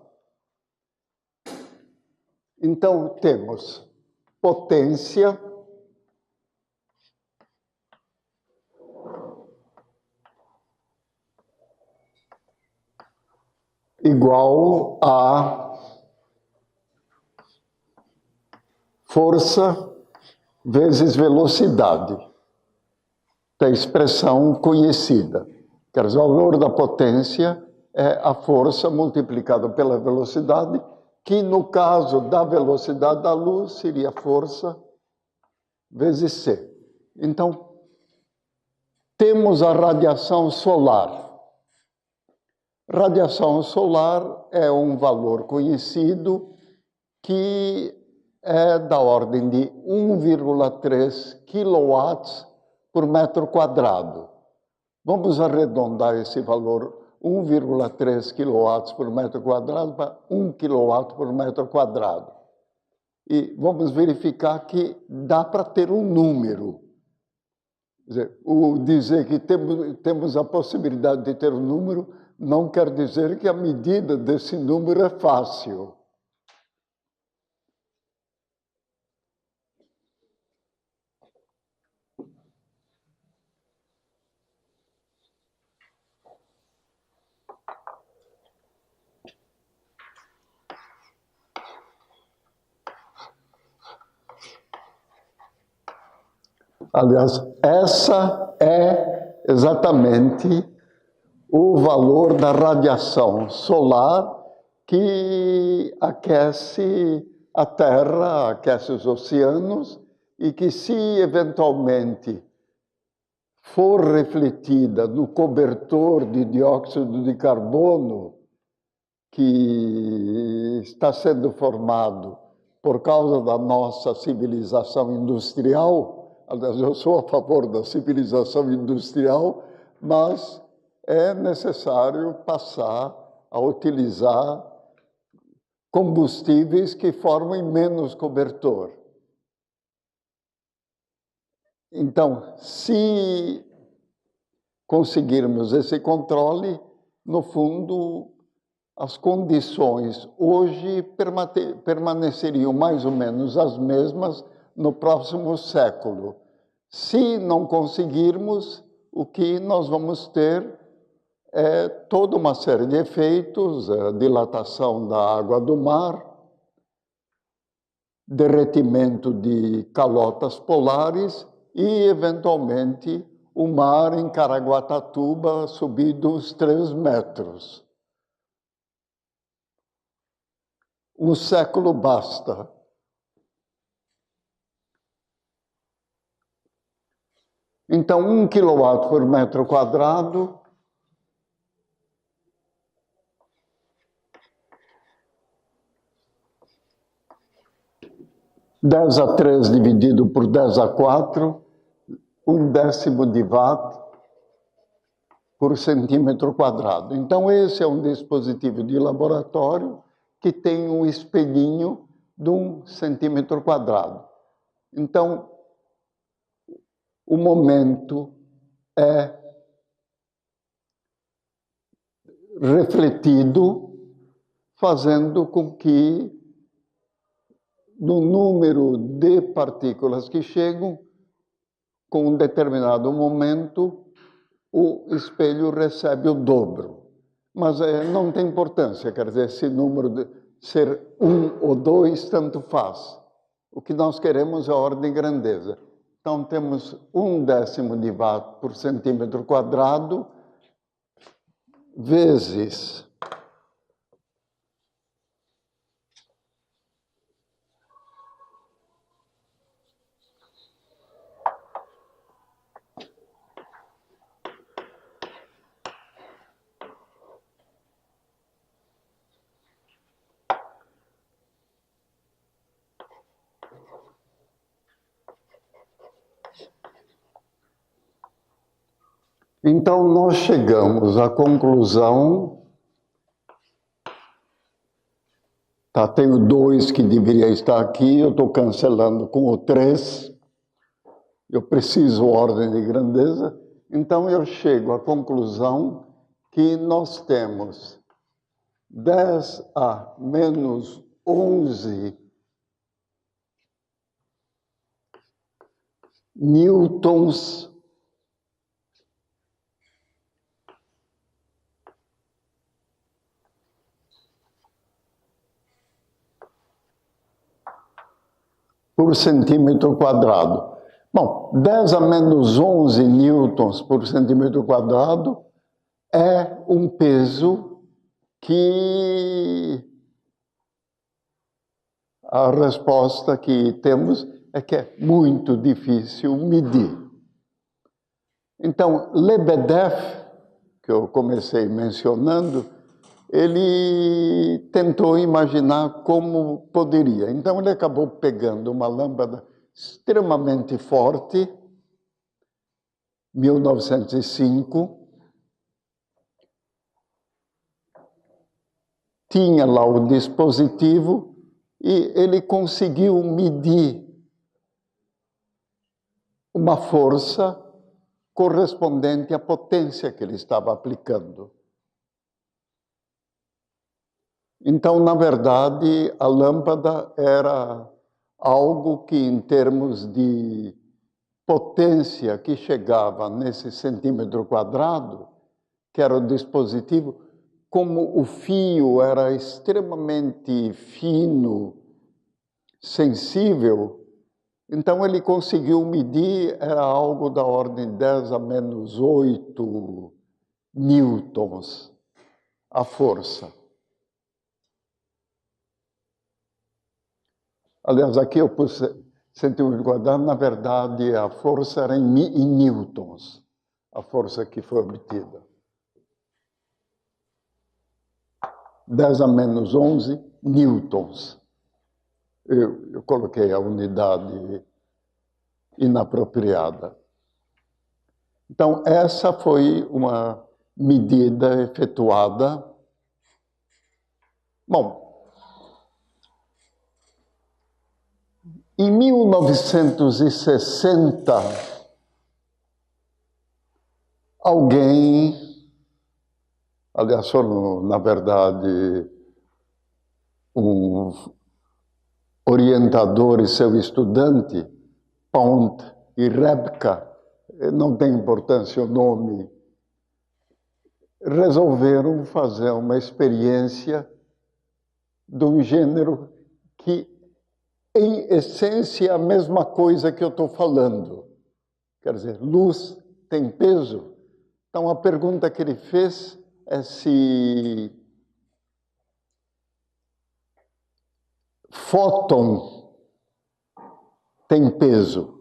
Então, temos potência igual a força vezes velocidade. Da expressão conhecida. Quer dizer, o valor da potência é a força multiplicada pela velocidade, que no caso da velocidade da luz seria força vezes c. Então, temos a radiação solar. Radiação solar é um valor conhecido que é da ordem de 1,3 kW por metro quadrado. Vamos arredondar esse valor 1,3 kW por metro quadrado para 1 kW por metro quadrado. E vamos verificar que dá para ter um número. Dizer que temos a possibilidade de ter um número não quer dizer que a medida desse número é fácil. Aliás, essa é exatamente o valor da radiação solar que aquece a Terra, aquece os oceanos, e que, se eventualmente for refletida no cobertor de dióxido de carbono que está sendo formado por causa da nossa civilização industrial. Aliás, eu sou a favor da civilização industrial, mas é necessário passar a utilizar combustíveis que formem menos cobertor. Então, se conseguirmos esse controle, no fundo, as condições hoje permaneceriam mais ou menos as mesmas no próximo século. Se não conseguirmos, o que nós vamos ter é toda uma série de efeitos, a dilatação da água do mar, derretimento de calotas polares e, eventualmente, o mar em Caraguatatuba subido uns 3 metros. Um século basta. Então, 1 kW por metro quadrado (10⁻³ dividido por 10⁻⁴), 1/10 de watt por centímetro quadrado. Então, esse é um dispositivo de laboratório que tem um espelhinho de 1 centímetro quadrado. Então, o momento é refletido, fazendo com que, no número de partículas que chegam, com um determinado momento, o espelho recebe o dobro. Mas não tem importância, quer dizer, esse número de ser 1 ou 2, tanto faz. O que nós queremos é a ordem de grandeza. Então, temos 1/10 de watt por centímetro quadrado, vezes Então, nós chegamos à conclusão, tem o 2 que deveria estar aqui, eu estou cancelando com o 3, eu preciso ordem de grandeza, então eu chego à conclusão que nós temos 10⁻⁻11 newtons por centímetro quadrado. Bom, 10⁻⁻11 newtons por centímetro quadrado é um peso que a resposta que temos é que é muito difícil medir. Então, Lebedev, que eu comecei mencionando, ele tentou imaginar como poderia. Então, ele acabou pegando uma lâmpada extremamente forte, 1905, tinha lá o dispositivo e ele conseguiu medir uma força correspondente à potência que ele estava aplicando. Então, na verdade, a lâmpada era algo que, em termos de potência que chegava nesse centímetro quadrado, que era o dispositivo, como o fio era extremamente fino, sensível, então ele conseguiu medir, era algo da ordem 10⁻⁸ newtons, a força. Aliás, aqui eu pus centímetro quadrado, na verdade a força era em newtons, a força que foi obtida. 10⁻⁻11 newtons. Eu coloquei a unidade inapropriada. Então, essa foi uma medida efetuada. Bom, em 1960, alguém, aliás, foram, na verdade, um orientador e seu estudante, Pont e Rebka, não tem importância o nome, resolveram fazer uma experiência de um gênero que em essência, a mesma coisa que eu estou falando. Quer dizer, luz tem peso. Então, a pergunta que ele fez é se fóton tem peso.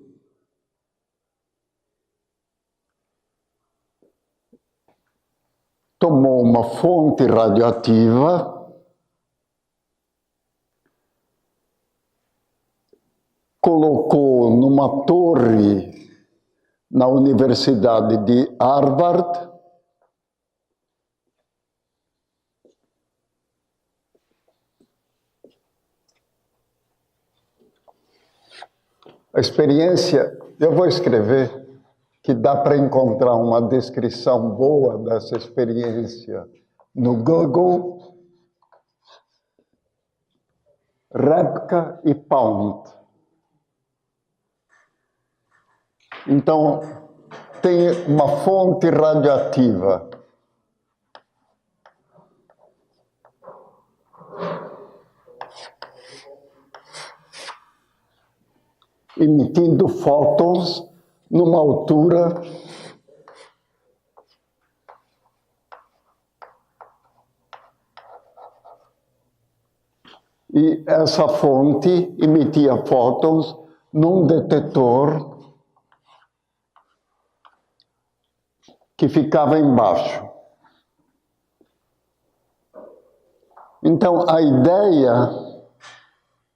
Tomou uma fonte radioativa, colocou numa torre na Universidade de Harvard, a experiência, eu vou escrever que dá para encontrar uma descrição boa dessa experiência no Google, Repka e Pound. Então, tem uma fonte radioativa. Emitindo fótons numa altura e essa fonte emitia fótons num detetor que ficava embaixo. Então, a ideia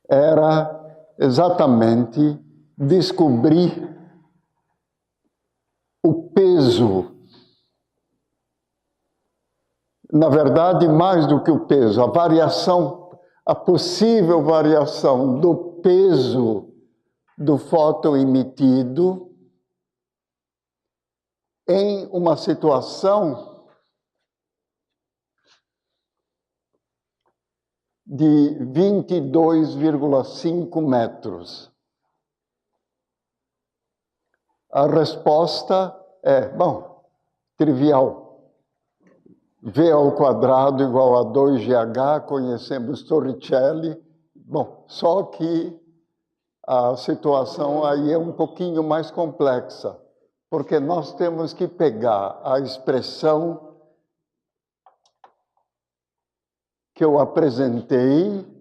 era exatamente descobrir o peso. Na verdade, mais do que o peso, a variação, a possível variação do peso do fóton emitido em uma situação de 22,5 metros. A resposta é, bom, trivial. V ao quadrado igual a 2GH, conhecemos Torricelli. Bom, só que a situação aí é um pouquinho mais complexa, porque nós temos que pegar a expressão que eu apresentei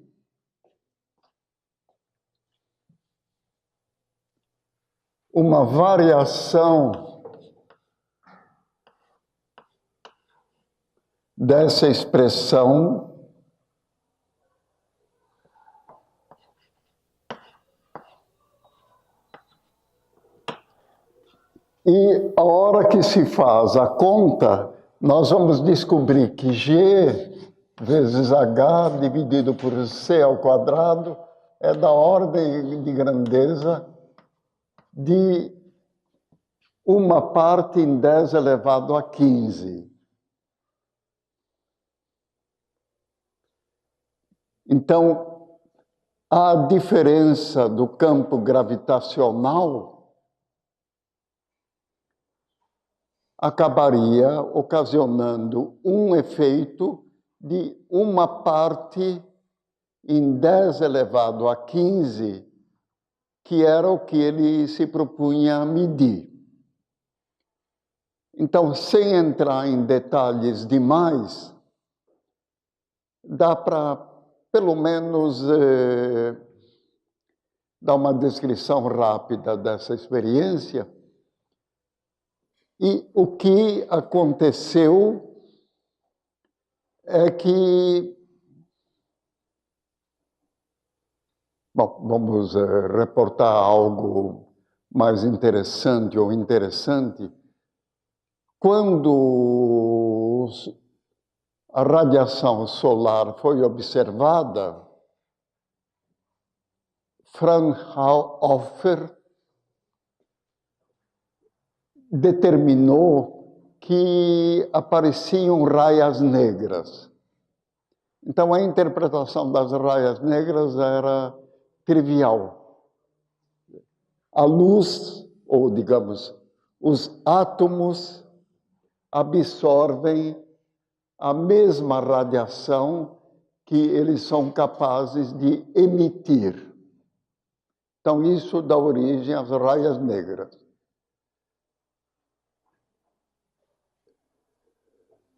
uma variação dessa expressão e a hora que se faz a conta, nós vamos descobrir que G vezes H dividido por C ao quadrado é da ordem de grandeza de 1 parte em 10 elevado a 15. Então, a diferença do campo gravitacional acabaria ocasionando um efeito de 1 parte em 10 elevado a 15, que era o que ele se propunha a medir. Então, sem entrar em detalhes demais, dá para, pelo menos, dar uma descrição rápida dessa experiência. E o que aconteceu é que, bom, vamos reportar algo mais interessante ou interessante. Quando a radiação solar foi observada, Fraunhofer determinou que apareciam raias negras. Então, a interpretação das raias negras era trivial. A luz, ou digamos, os átomos absorvem a mesma radiação que eles são capazes de emitir. Então, isso dá origem às raias negras.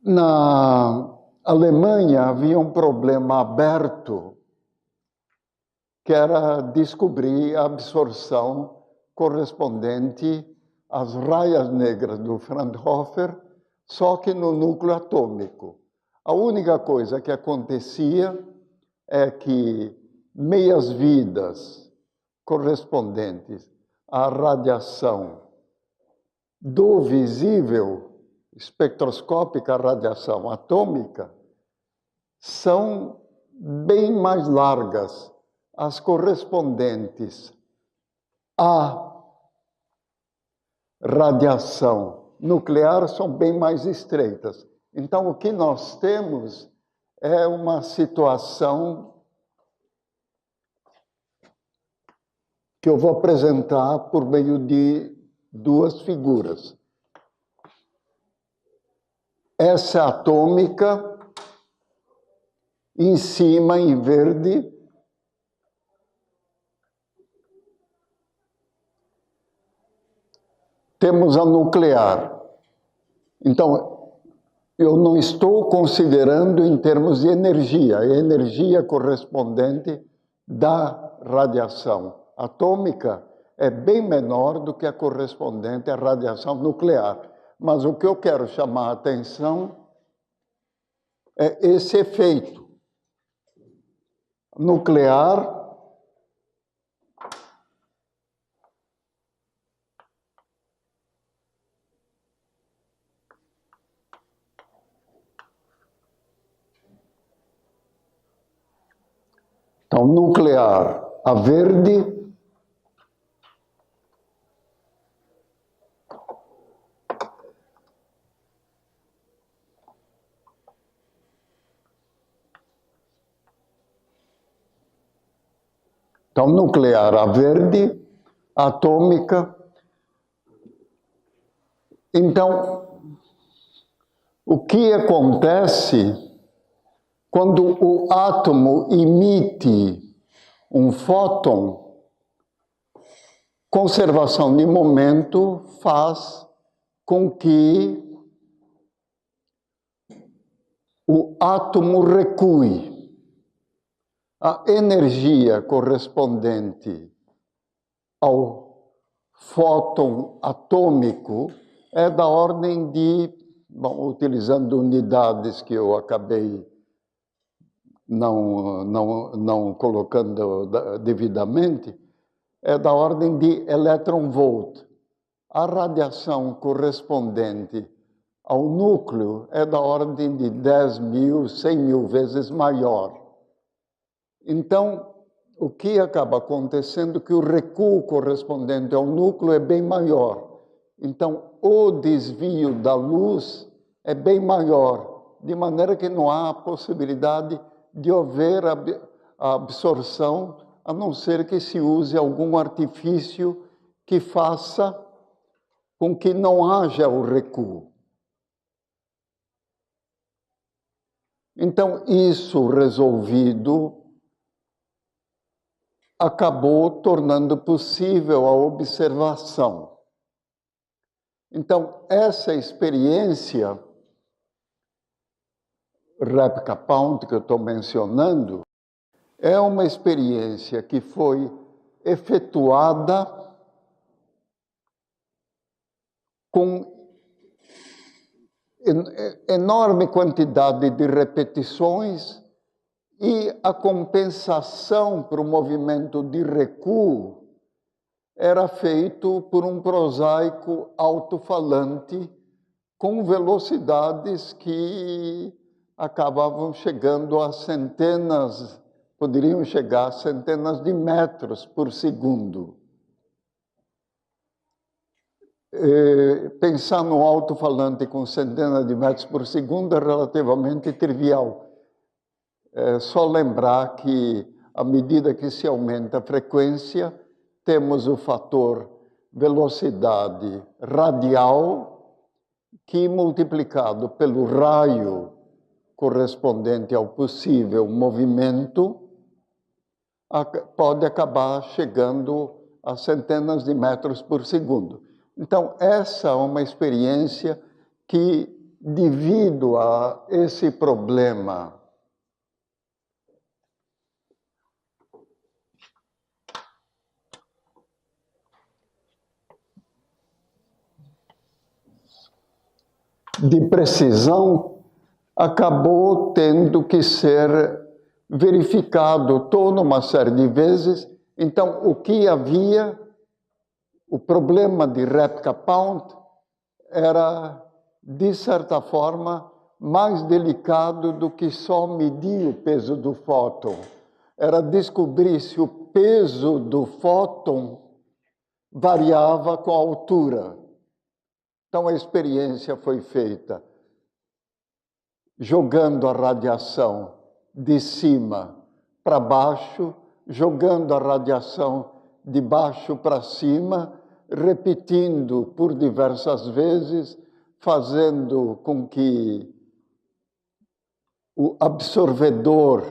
Na Alemanha havia um problema aberto, que era descobrir a absorção correspondente às raias negras do Fraunhofer, só que no núcleo atômico. A única coisa que acontecia é que meias-vidas correspondentes à radiação do visível espectroscópica, a radiação atômica, são bem mais largas. As correspondentes à radiação nuclear são bem mais estreitas. Então, o que nós temos é uma situação que eu vou apresentar por meio de duas figuras. Essa é atômica, em cima, em verde, temos a nuclear. Então, eu não estou considerando em termos de energia, a energia correspondente da radiação atômica é bem menor do que a correspondente à radiação nuclear. Mas o que eu quero chamar a atenção é esse efeito nuclear Então, nuclear a verde, então, nuclear a verde, atômica. Então, o que acontece quando o átomo emite um fóton? Conservação de momento faz com que o átomo recue. A energia correspondente ao fóton atômico é da ordem de, bom, utilizando unidades que eu acabei não colocando devidamente, é da ordem de elétron-volt. A radiação correspondente ao núcleo é da ordem de 10.000, 100.000 vezes maior. Então, o que acaba acontecendo é que o recuo correspondente ao núcleo é bem maior. Então, o desvio da luz é bem maior, de maneira que não há a possibilidade de haver a absorção, a não ser que se use algum artifício que faça com que não haja o recuo. Então, isso resolvido acabou tornando possível a observação. Então, essa experiência Rebka-Pound que eu estou mencionando é uma experiência que foi efetuada com enorme quantidade de repetições e a compensação para o movimento de recuo era feito por um prosaico alto-falante com velocidades que acabavam chegando a centenas, poderiam chegar a centenas de metros por segundo. Pensar no alto-falante com centenas de metros por segundo é relativamente trivial. É só lembrar que, à medida que se aumenta a frequência, temos o fator velocidade radial, que multiplicado pelo raio correspondente ao possível movimento, pode acabar chegando a centenas de metros por segundo. Então, essa é uma experiência que, devido a esse problema de precisão, acabou tendo que ser verificado toda uma série de vezes. Então, o que havia, o problema de Repka-Pound era, de certa forma, mais delicado do que só medir o peso do fóton. Era descobrir se o peso do fóton variava com a altura. Então, a experiência foi feita jogando a radiação de cima para baixo, jogando a radiação de baixo para cima, repetindo por diversas vezes, fazendo com que o absorvedor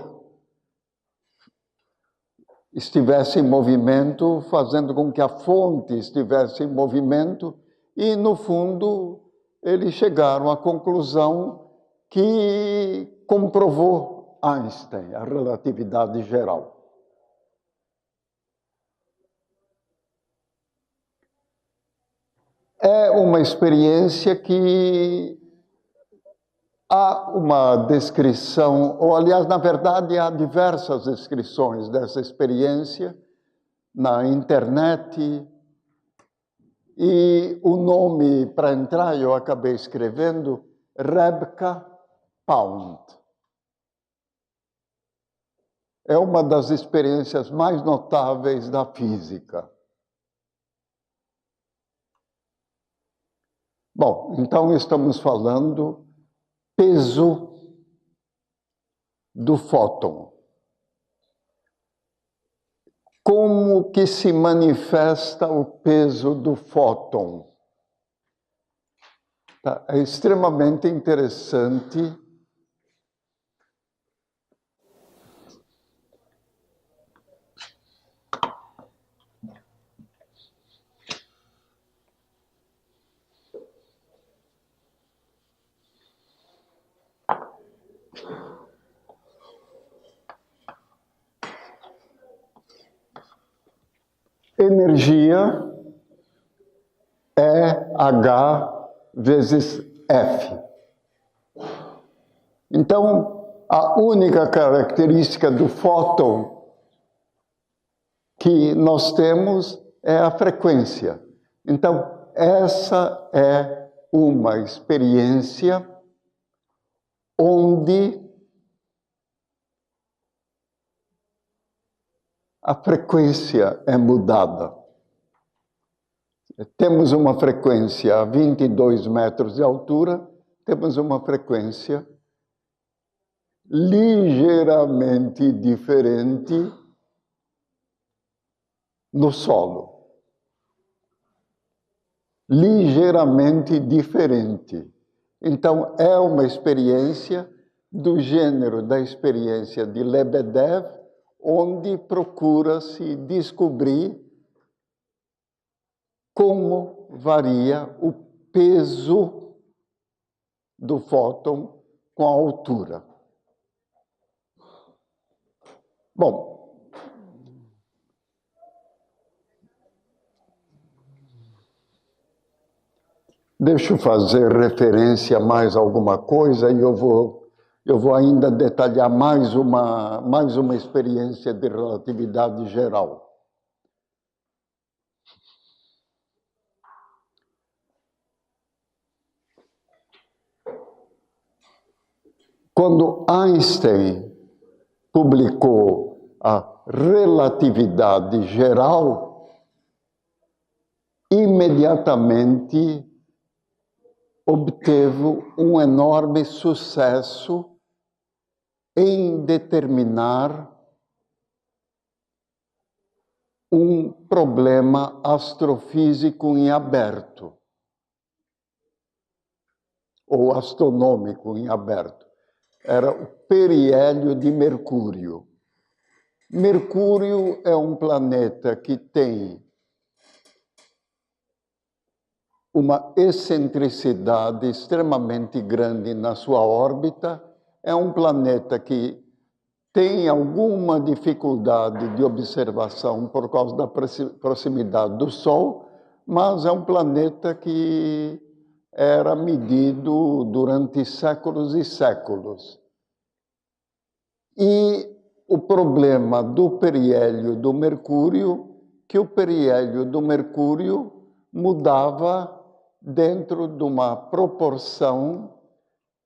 estivesse em movimento, fazendo com que a fonte estivesse em movimento, e, no fundo, eles chegaram à conclusão que comprovou Einstein, a relatividade geral. É uma experiência que há uma descrição, ou aliás, na verdade, há diversas descrições dessa experiência na internet, e o nome para entrar eu acabei escrevendo Repka-Pound. É uma das experiências mais notáveis da física. Bom, então estamos falando peso do fóton. Como que se manifesta o peso do fóton? Tá? É extremamente interessante. Energia é H vezes F. Então, a única característica do fóton que nós temos é a frequência. Então, essa é uma experiência onde a frequência é mudada. Temos uma frequência a 22 metros de altura, temos uma frequência ligeiramente diferente no solo. Ligeiramente diferente. Então, é uma experiência do gênero da experiência de Lebedev, onde procura-se descobrir como varia o peso do fóton com a altura. Bom, deixa eu fazer referência a mais alguma coisa e eu vou ainda detalhar mais uma experiência de relatividade geral. Quando Einstein publicou a relatividade geral, imediatamente obteve um enorme sucesso em determinar um problema astrofísico em aberto, ou astronômico em aberto. Era o periélio de Mercúrio. Mercúrio é um planeta que tem uma excentricidade extremamente grande na sua órbita. É um planeta que tem alguma dificuldade de observação por causa da proximidade do Sol, mas é um planeta que era medido durante séculos e séculos. E o problema do periélio do Mercúrio, que o periélio do Mercúrio mudava dentro de uma proporção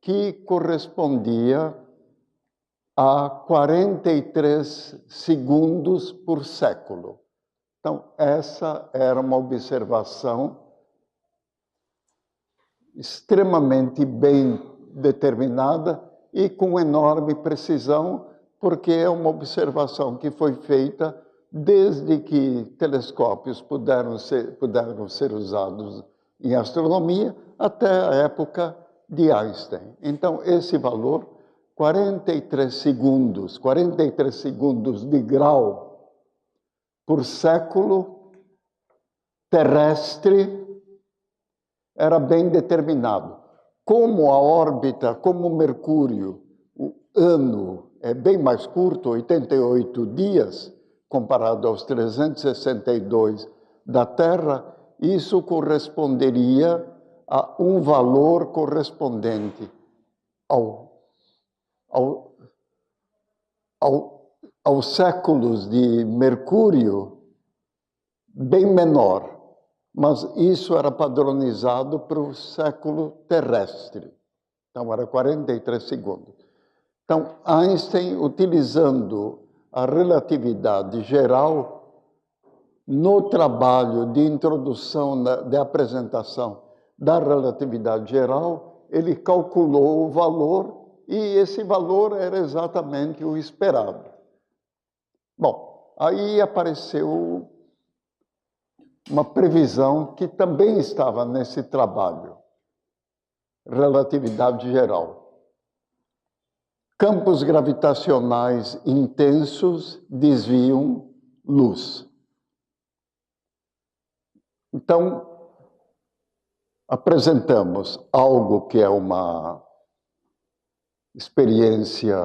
que correspondia a 43 segundos por século. Então, essa era uma observação extremamente bem determinada e com enorme precisão, porque é uma observação que foi feita desde que telescópios puderam ser usados em astronomia até a época de Einstein. Então, esse valor, 43 segundos de grau por século terrestre, era bem determinado. Como a órbita, como o Mercúrio, o ano é bem mais curto, 88 dias, comparado aos 362 da Terra, isso corresponderia a um valor correspondente aos séculos de Mercúrio bem menor, mas isso era padronizado para o século terrestre. Então, era 43 segundos. Então, Einstein, utilizando a relatividade geral, no trabalho de introdução, de apresentação da relatividade geral, ele calculou o valor e esse valor era exatamente o esperado. Bom, aí apareceu uma previsão que também estava nesse trabalho, relatividade geral. Campos gravitacionais intensos desviam luz. Então, apresentamos algo que é uma experiência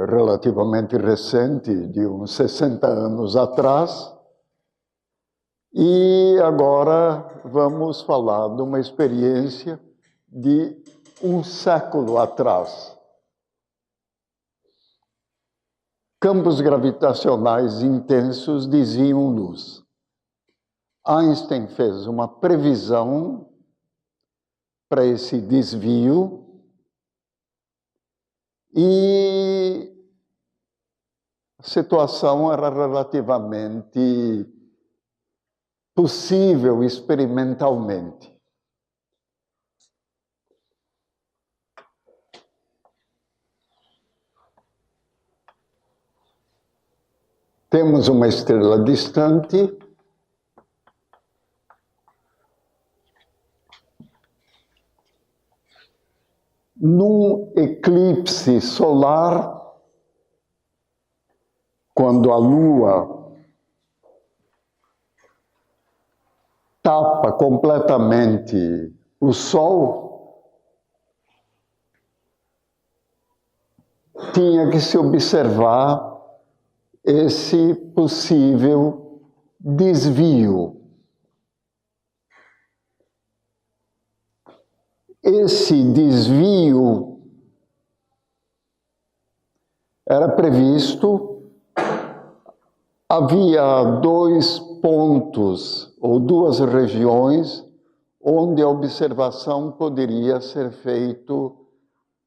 relativamente recente, de uns 60 anos atrás, e agora vamos falar de uma experiência de um século atrás. Campos gravitacionais intensos desviam luz. Einstein fez uma previsão para esse desvio e a situação era relativamente possível experimentalmente. Temos uma estrela distante num eclipse solar, quando a Lua tapa completamente o Sol, tinha que se observar esse possível desvio. Esse desvio era previsto, havia 2 pontos ou 2 regiões onde a observação poderia ser feita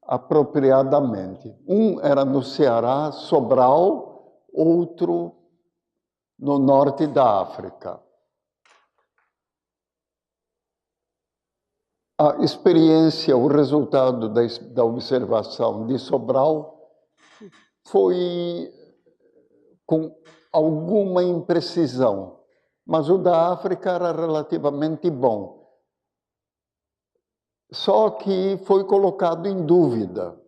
apropriadamente. Um era no Ceará, Sobral, outro no norte da África. A experiência, o resultado da observação de Sobral foi com alguma imprecisão, mas o da África era relativamente bom. Só que foi colocado em dúvida.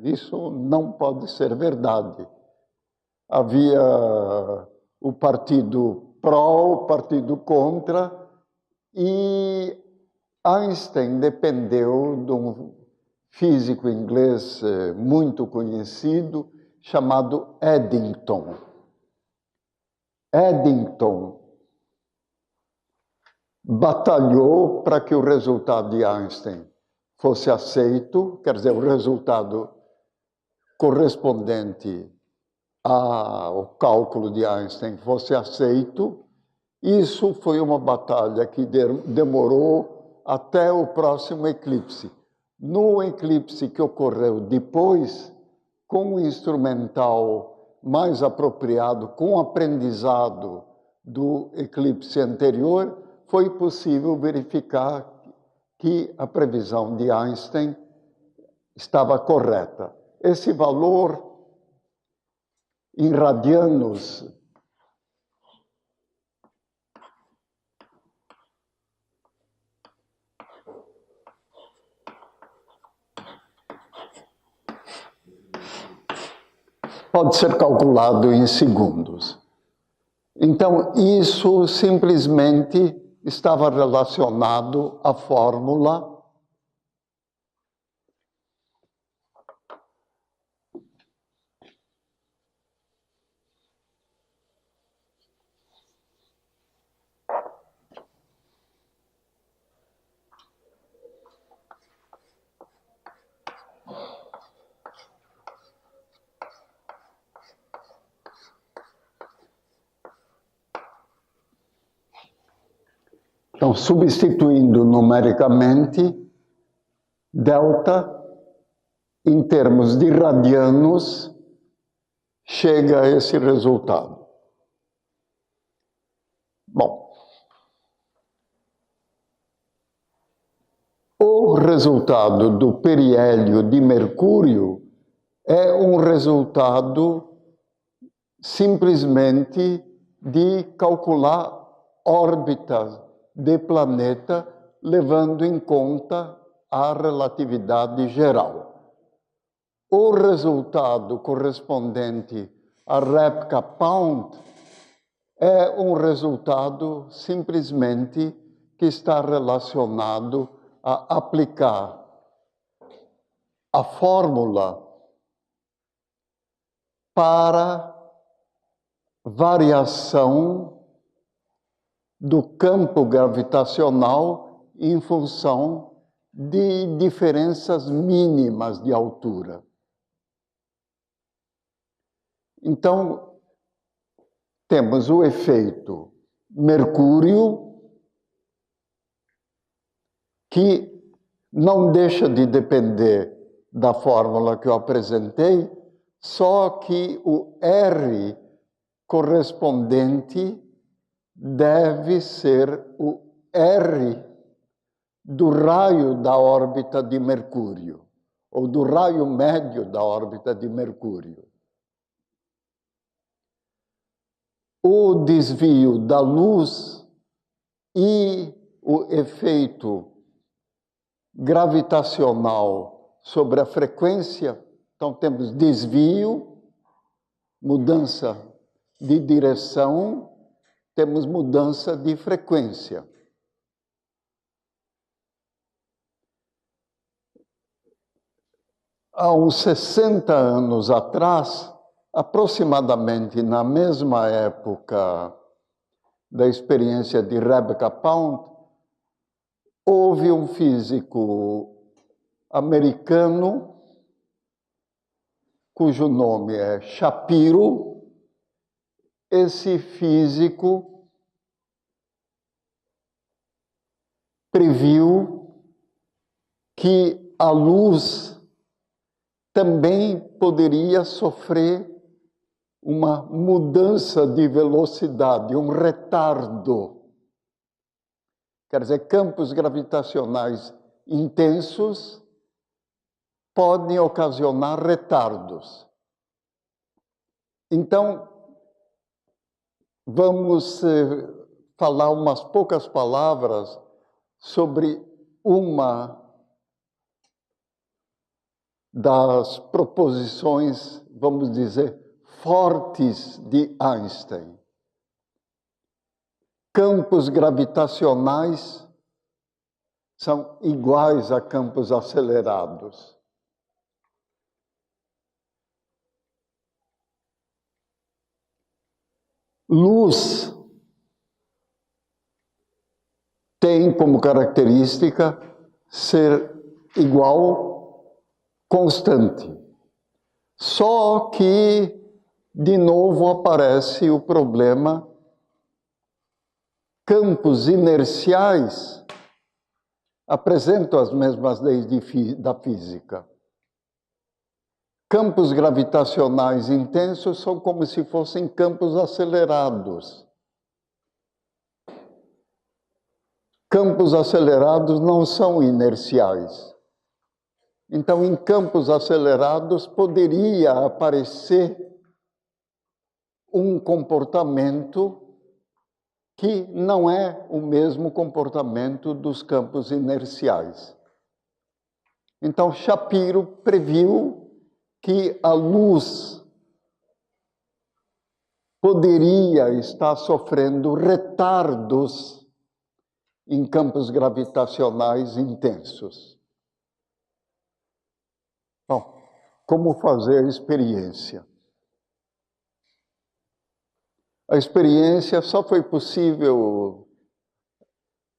Isso não pode ser verdade. Havia o partido pró, o partido contra, e Einstein dependeu de um físico inglês muito conhecido, chamado Eddington. Eddington batalhou para que o resultado de Einstein fosse aceito, quer dizer, o resultado correspondente ao cálculo de Einstein fosse aceito. Isso foi uma batalha que demorou até o próximo eclipse. No eclipse que ocorreu depois, com o instrumental mais apropriado, com o aprendizado do eclipse anterior, foi possível verificar que a previsão de Einstein estava correta. Esse valor em radianos pode ser calculado em segundos. Então, isso simplesmente estava relacionado à fórmula Então, substituindo numericamente, delta, em termos de radianos, chega a esse resultado. Bom, o resultado do periélio de Mercúrio é um resultado simplesmente de calcular órbitas de planeta, levando em conta a relatividade geral. O resultado correspondente a Repka-Pound é um resultado simplesmente que está relacionado a aplicar a fórmula para variação do campo gravitacional em função de diferenças mínimas de altura. Então, temos o efeito Mercúrio, que não deixa de depender da fórmula que eu apresentei, só que o R correspondente deve ser o R do raio da órbita de Mercúrio, ou do raio médio da órbita de Mercúrio. O desvio da luz e o efeito gravitacional sobre a frequência. Então, temos desvio, mudança de direção, temos mudança de frequência. Há uns 60 anos atrás, aproximadamente na mesma época da experiência de Repka-Pound, houve um físico americano, cujo nome é Shapiro. Esse físico previu que a luz também poderia sofrer uma mudança de velocidade, um retardo. Quer dizer, campos gravitacionais intensos podem ocasionar retardos. Então, vamos falar umas poucas palavras sobre uma das proposições, vamos dizer, fortes de Einstein. Campos gravitacionais são iguais a campos acelerados. Luz tem como característica ser igual, constante. Só que, de novo, aparece o problema: campos inerciais apresentam as mesmas leis da física. Campos gravitacionais intensos são como se fossem campos acelerados. Campos acelerados não são inerciais. Então, em campos acelerados, poderia aparecer um comportamento que não é o mesmo comportamento dos campos inerciais. Então, Shapiro previu que a luz poderia estar sofrendo retardos em campos gravitacionais intensos. Bom, como fazer a experiência? A experiência só foi possível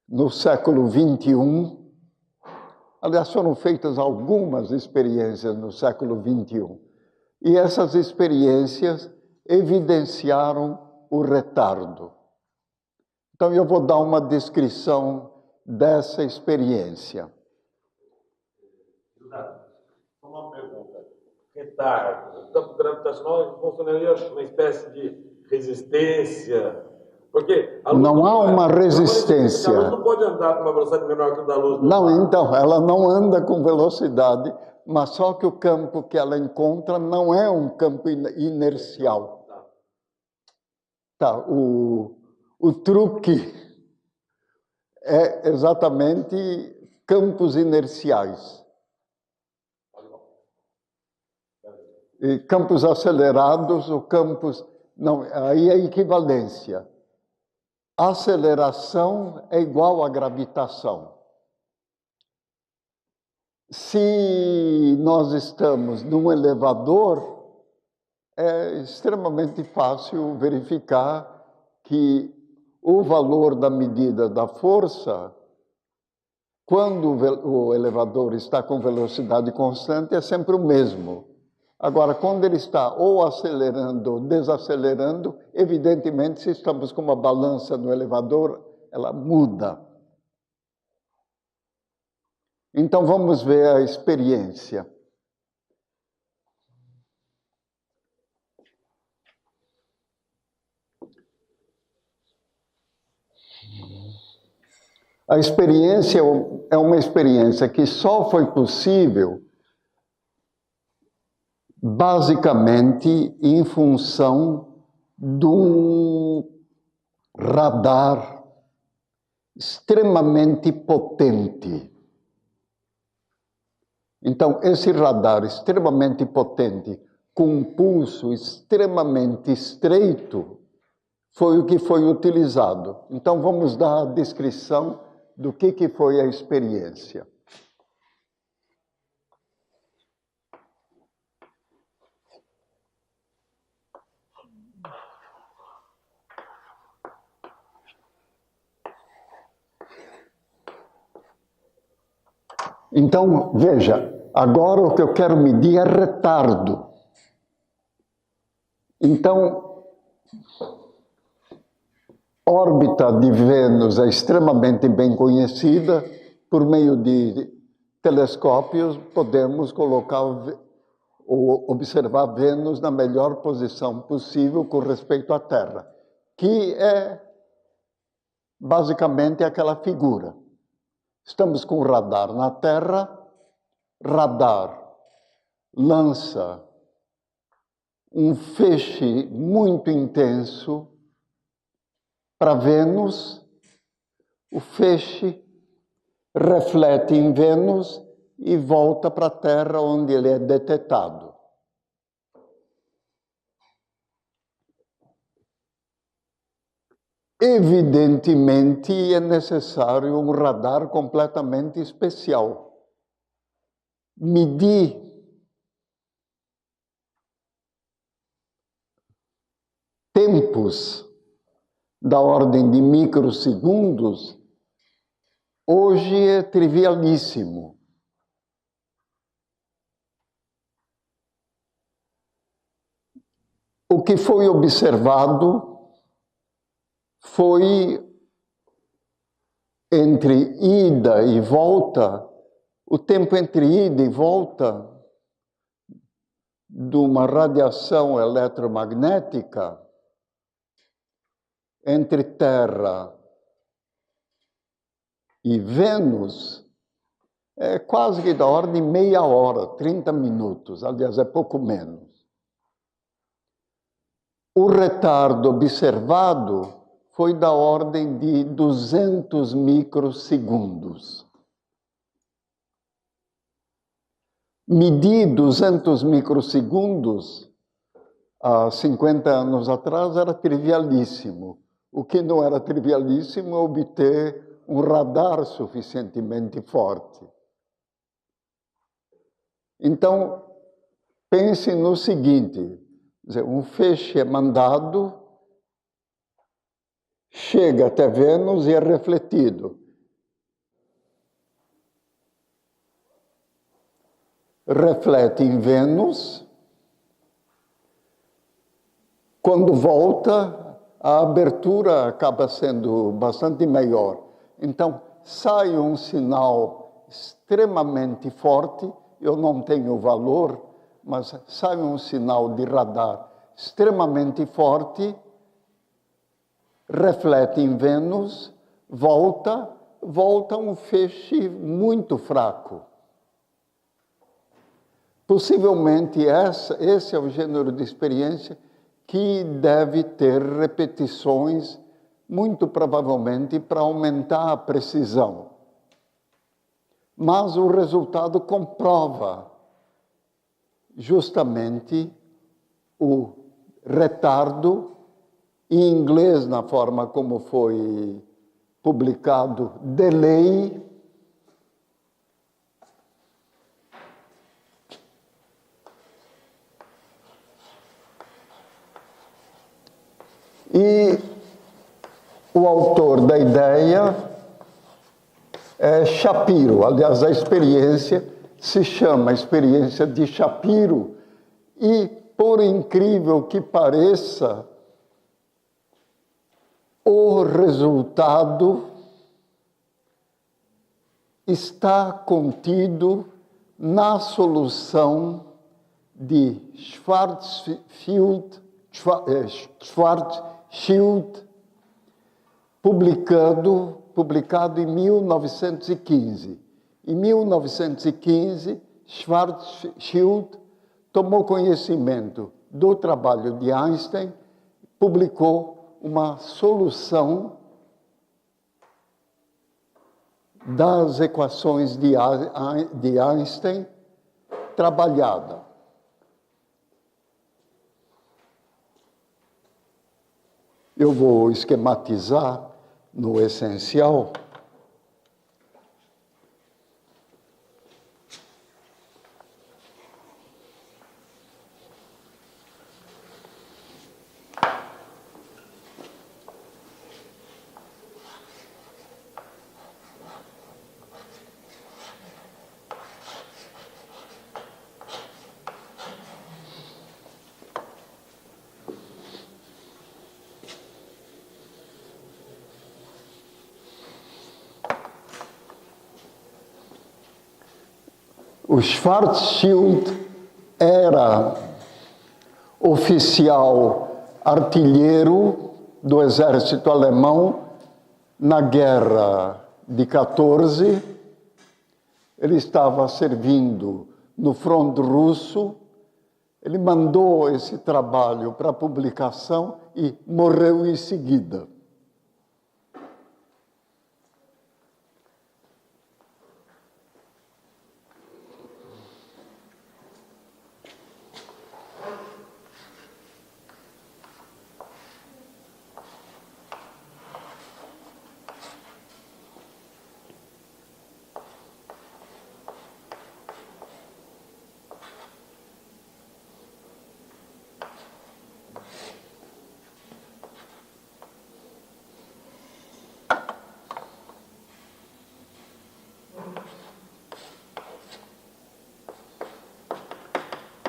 no século XXI. Aliás, foram feitas algumas experiências no século XXI. E essas experiências evidenciaram o retardo. Então, eu vou dar uma descrição dessa experiência. Uma pergunta. Retardo. O campo gravitacional funcionaria uma espécie de resistência? Porque a luz não há uma resistência. A luz não pode andar com uma velocidade menor que a da luz. Não, então, ela não anda com velocidade, mas só que o campo que ela encontra não é um campo inercial. Tá, o truque é exatamente campos inerciais. E campos acelerados, ou campos... Não, aí é equivalência. Aceleração é igual a gravitação. Se nós estamos num elevador, é extremamente fácil verificar que o valor da medida da força, quando o elevador está com velocidade constante, é sempre o mesmo. Agora, quando ele está ou acelerando ou desacelerando, evidentemente, se estamos com uma balança no elevador, ela muda. Então, vamos ver a experiência. A experiência é uma experiência que só foi possível basicamente em função de um radar extremamente potente. Então, esse radar extremamente potente, com um pulso extremamente estreito, foi o que foi utilizado. Então, vamos dar a descrição do que foi a experiência. Então, veja, agora o que eu quero medir é retardo. Então, órbita de Vênus é extremamente bem conhecida. Por meio de telescópios, podemos colocar ou observar Vênus na melhor posição possível com respeito à Terra, que é basicamente aquela figura. Estamos com radar na Terra, radar lança um feixe muito intenso para Vênus, o feixe reflete em Vênus e volta para a Terra, onde ele é detetado. Evidentemente, é necessário um radar completamente especial. Medir tempos da ordem de microsegundos hoje é trivialíssimo. O que foi observado foi, entre ida e volta, o tempo entre ida e volta de uma radiação eletromagnética entre Terra e Vênus é quase que da ordem de meia hora, 30 minutos, aliás, é pouco menos. O retardo observado foi da ordem de 200 microsegundos. Medir 200 microsegundos há 50 anos atrás era trivialíssimo. O que não era trivialíssimo é obter um radar suficientemente forte. Então, pense no seguinte, um feixe é mandado, chega até Vênus e é refletido. Reflete em Vênus. Quando volta, a abertura acaba sendo bastante maior. Então, sai um sinal extremamente forte, eu não tenho valor, mas sai um sinal de radar extremamente forte, reflete em Vênus, volta um feixe muito fraco. Possivelmente esse é o gênero de experiência que deve ter repetições, muito provavelmente para aumentar a precisão. Mas o resultado comprova justamente o retardo, em inglês, na forma como foi publicado, delay, e o autor da ideia é Shapiro. Aliás, a experiência se chama experiência de Shapiro e, por incrível que pareça, o resultado está contido na solução de Schwarzschild, publicado em 1915. Em 1915, Schwarzschild tomou conhecimento do trabalho de Einstein, publicou uma solução das equações de Einstein trabalhada. Eu vou esquematizar no essencial. O Schwarzschild era oficial artilheiro do exército alemão na Guerra de 14. Ele estava servindo no fronte russo. Ele mandou esse trabalho para publicação e morreu em seguida.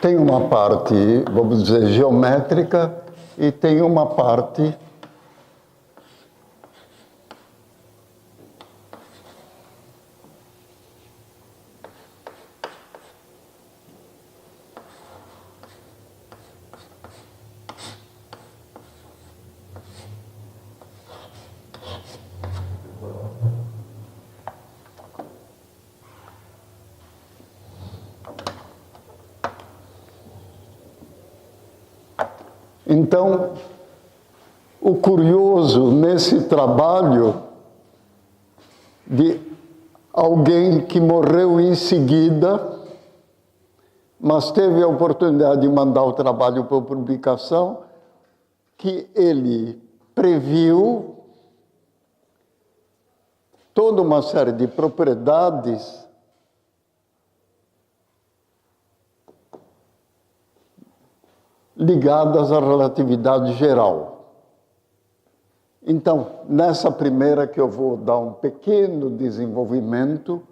tem uma parte, vamos dizer, geométrica e tem uma parte Então, o curioso nesse trabalho de alguém que morreu em seguida, mas teve a oportunidade de mandar o trabalho para publicação, que ele previu toda uma série de propriedades ligadas à relatividade geral. Então, nessa primeira que eu vou dar um pequeno desenvolvimento,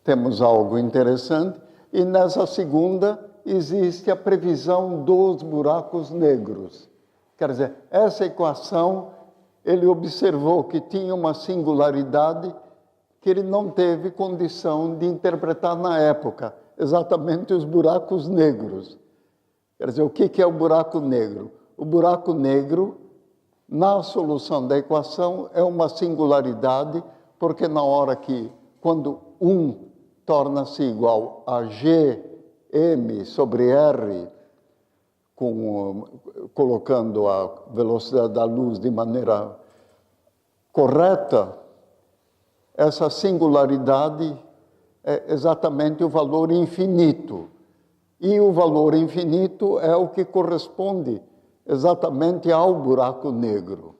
temos algo interessante, e nessa segunda existe a previsão dos buracos negros. Quer dizer, essa equação, ele observou que tinha uma singularidade que ele não teve condição de interpretar na época, exatamente os buracos negros. Quer dizer, o que é o buraco negro? O buraco negro, na solução da equação, é uma singularidade, porque na hora que, quando 1 torna-se igual a Gm sobre R, colocando a velocidade da luz de maneira correta, essa singularidade é exatamente o valor infinito. E o valor infinito é o que corresponde exatamente ao buraco negro.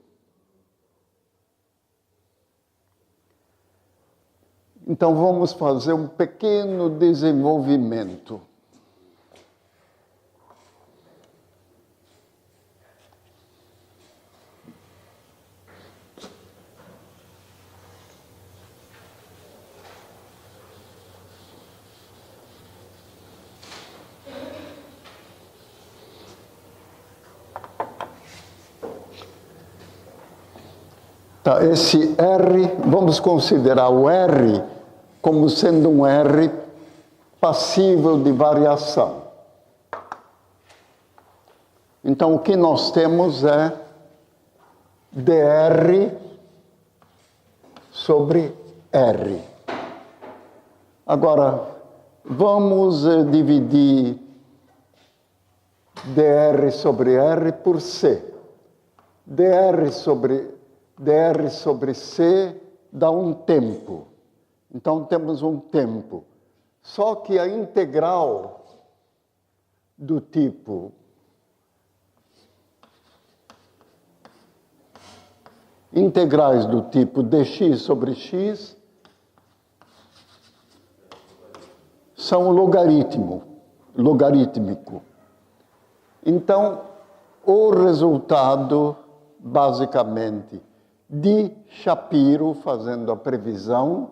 Então, vamos fazer um pequeno desenvolvimento. Tá, esse R, vamos considerar o R como sendo um R passível de variação. Então, o que nós temos é dr sobre R. Agora, vamos dividir dr sobre R por C. dr sobre C dá um tempo. Então, temos um tempo. Só que a integral do tipo integrais do tipo dx sobre x são logarítmico. Então, o resultado, basicamente, de Shapiro, fazendo a previsão,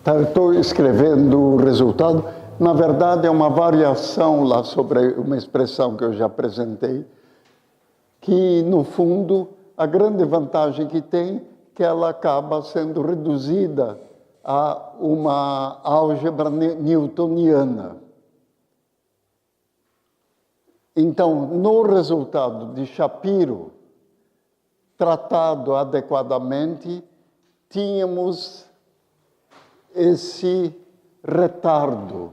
Eu estou escrevendo o resultado. Na verdade, é uma variação lá sobre uma expressão que eu já apresentei, que, no fundo, a grande vantagem que tem é que ela acaba sendo reduzida a uma álgebra newtoniana. Então, no resultado de Shapiro, tratado adequadamente, tínhamos esse retardo,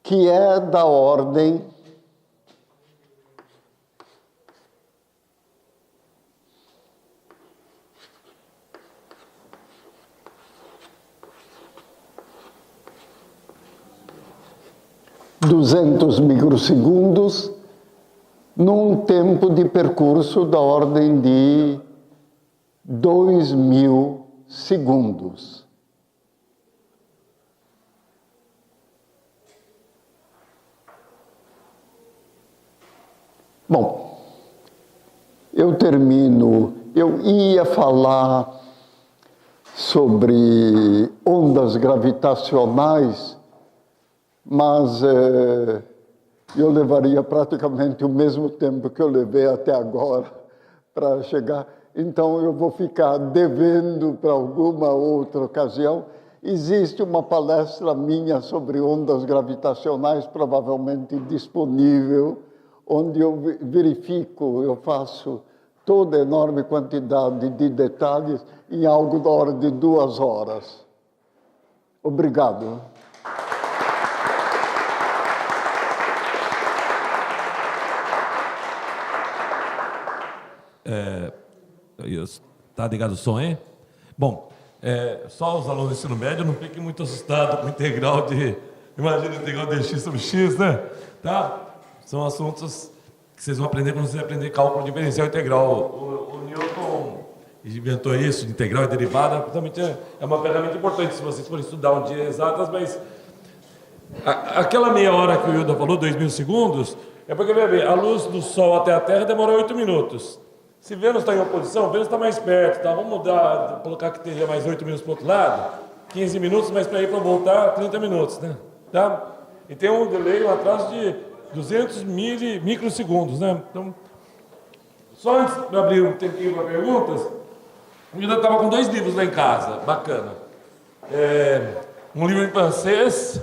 que é da ordem de 200 microsegundos num tempo de percurso da ordem de 2.000 segundos. Bom, eu termino. Eu ia falar sobre ondas gravitacionais, mas eu levaria praticamente o mesmo tempo que eu levei até agora para chegar. Então, eu vou ficar devendo para alguma outra ocasião. Existe uma palestra minha sobre ondas gravitacionais, provavelmente disponível, onde eu verifico, eu faço toda a enorme quantidade de detalhes em algo da ordem de 2 horas. Obrigado. Tá ligado o som aí? Bom, só os alunos do ensino médio não fiquem muito assustados com integral de... Imagina integral de x sobre x, né? Tá? São assuntos que vocês vão aprender quando vocês aprender cálculo diferencial integral. O Newton inventou isso, de integral e derivada, realmente é uma ferramenta importante se vocês forem estudar um dia exatas, mas aquela meia hora que o Hilda falou, 2.000 segundos, é porque, vai ver, a luz do Sol até a Terra demora 8 minutos. Se Vênus está em oposição, Vênus está mais perto, tá? Vamos mudar, colocar que teria mais 8 minutos para o outro lado, 15 minutos, mas para ir para voltar, 30 minutos, né? Tá? E tem um delay, um atraso de 200 microsegundos, né? Então, só antes de abrir um tempinho para perguntas, eu ainda estava com 2 livros lá em casa, bacana. Um livro em francês,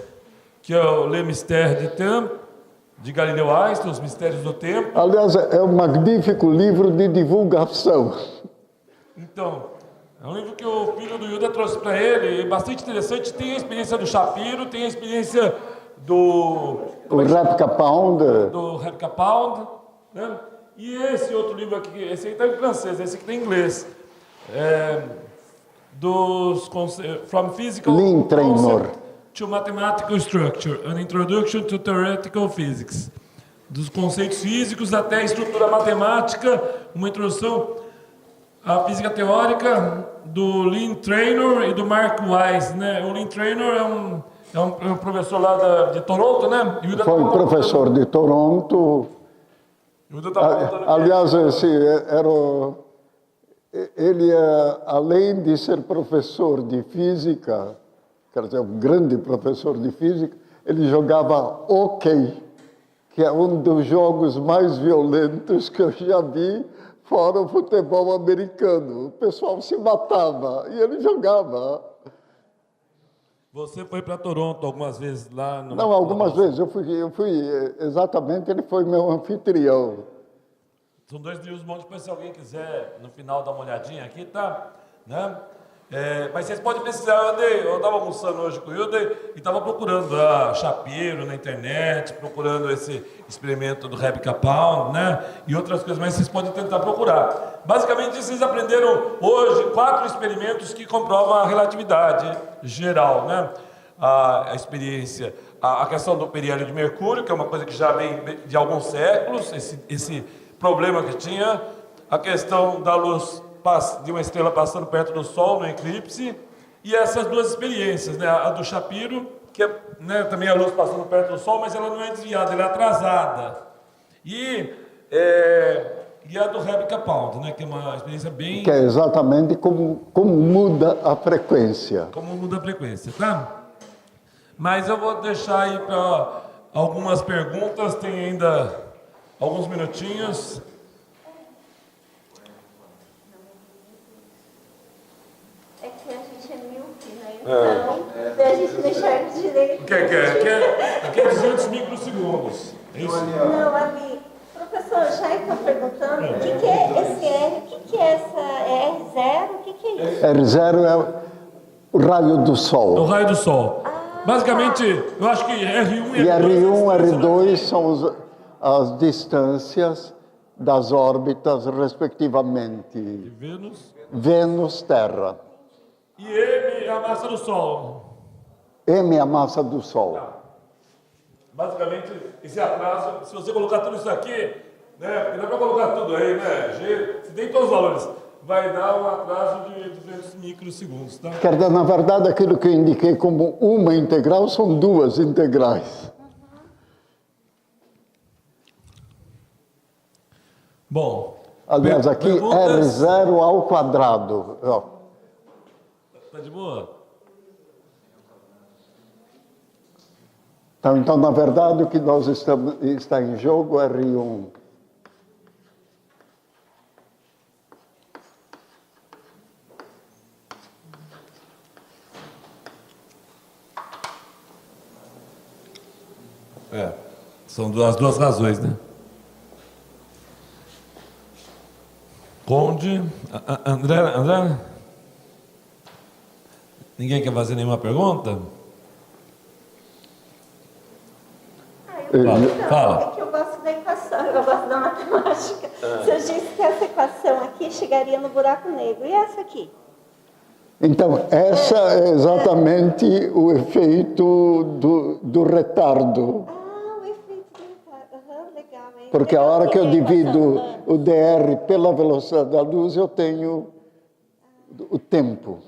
que é o Le Mystère du Temps, de Galileu Einstein, Os Mistérios do Tempo. Aliás, é um magnífico livro de divulgação. Então, é um livro que o filho do Hilda trouxe para ele, é bastante interessante. Tem a experiência do Shapiro, tem a experiência do... O Rapka-Pound. Do Rapka-Pound, né? E esse outro livro aqui, esse aí está em francês, esse aqui está em inglês. From Physical Lynn Trainor. Concept to Mathematical Structure, An Introduction to Theoretical Physics. Dos conceitos físicos até a estrutura matemática, uma introdução à física teórica do Lynn Trainor e do Mark Wise, né? O Lynn Trainor é um professor lá de Toronto, né? Foi professor de Toronto. Aliás, ele, além de ser professor de física, quer dizer, um grande professor de física, ele jogava hóquei, que é um dos jogos mais violentos que eu já vi, fora o futebol americano. O pessoal se matava e ele jogava. Você foi para Toronto algumas vezes lá? Não, algumas vezes. Eu fui, exatamente, ele foi meu anfitrião. São 2 livros bons, depois se alguém quiser, no final, dar uma olhadinha aqui, tá? Né? Mas vocês podem pesquisar, eu estava almoçando hoje com o Hilda e estava procurando a Shapiro na internet, procurando esse experimento do Rapka-Pound, né? E outras coisas, mas vocês podem tentar procurar. Basicamente, vocês aprenderam hoje 4 experimentos que comprovam a relatividade geral, né? A experiência, a questão do periélio de Mercúrio, que é uma coisa que já vem de alguns séculos, esse problema que tinha, a questão da luz de uma estrela passando perto do Sol no eclipse, e essas 2 experiências, né? A do Shapiro, que é, né, também a luz passando perto do Sol, mas ela não é desviada, ela é atrasada. E e a do Replica Pound, né? Que é uma experiência bem... Que é exatamente como muda a frequência. Como muda a frequência, tá? Mas eu vou deixar aí para algumas perguntas, tem ainda alguns minutinhos. É que a gente é míope, né? Então, a gente não enxerga direito. Aqui é 200 microsegundos. É isso? Não, ali. Professor, já está perguntando o que é esse R, o que é essa R0, o que é isso? R0 é o raio do É o Sol. raio do Sol. Basicamente, eu acho que R1 E R1 e R2 R2 são as distâncias das órbitas, respectivamente, Vênus. Vênus, Terra. E M é a massa do Sol. M é a massa do Sol. Basicamente, esse atraso, se você colocar tudo isso aqui, né? Porque dá para colocar tudo aí, né? G, se tem todos os valores, vai dar um atraso de 200 microsegundos, tá? Quer dizer, na verdade, aquilo que eu indiquei como uma integral são duas integrais. Bom. Aliás, aqui R0 ao quadrado. Ó. Tá de boa? Então, na verdade, o que nós está em jogo é R1. São as duas razões, né? Conde, André? Ninguém quer fazer nenhuma pergunta? Fala. É que eu gosto da equação, eu gosto da matemática. Se eu disse que essa equação aqui chegaria no buraco negro, e essa aqui? Então, essa é exatamente o efeito do retardo. O efeito do retardo. Legal, hein? Porque a Legal hora que eu a equação. divido o dr pela velocidade da luz, eu tenho o tempo.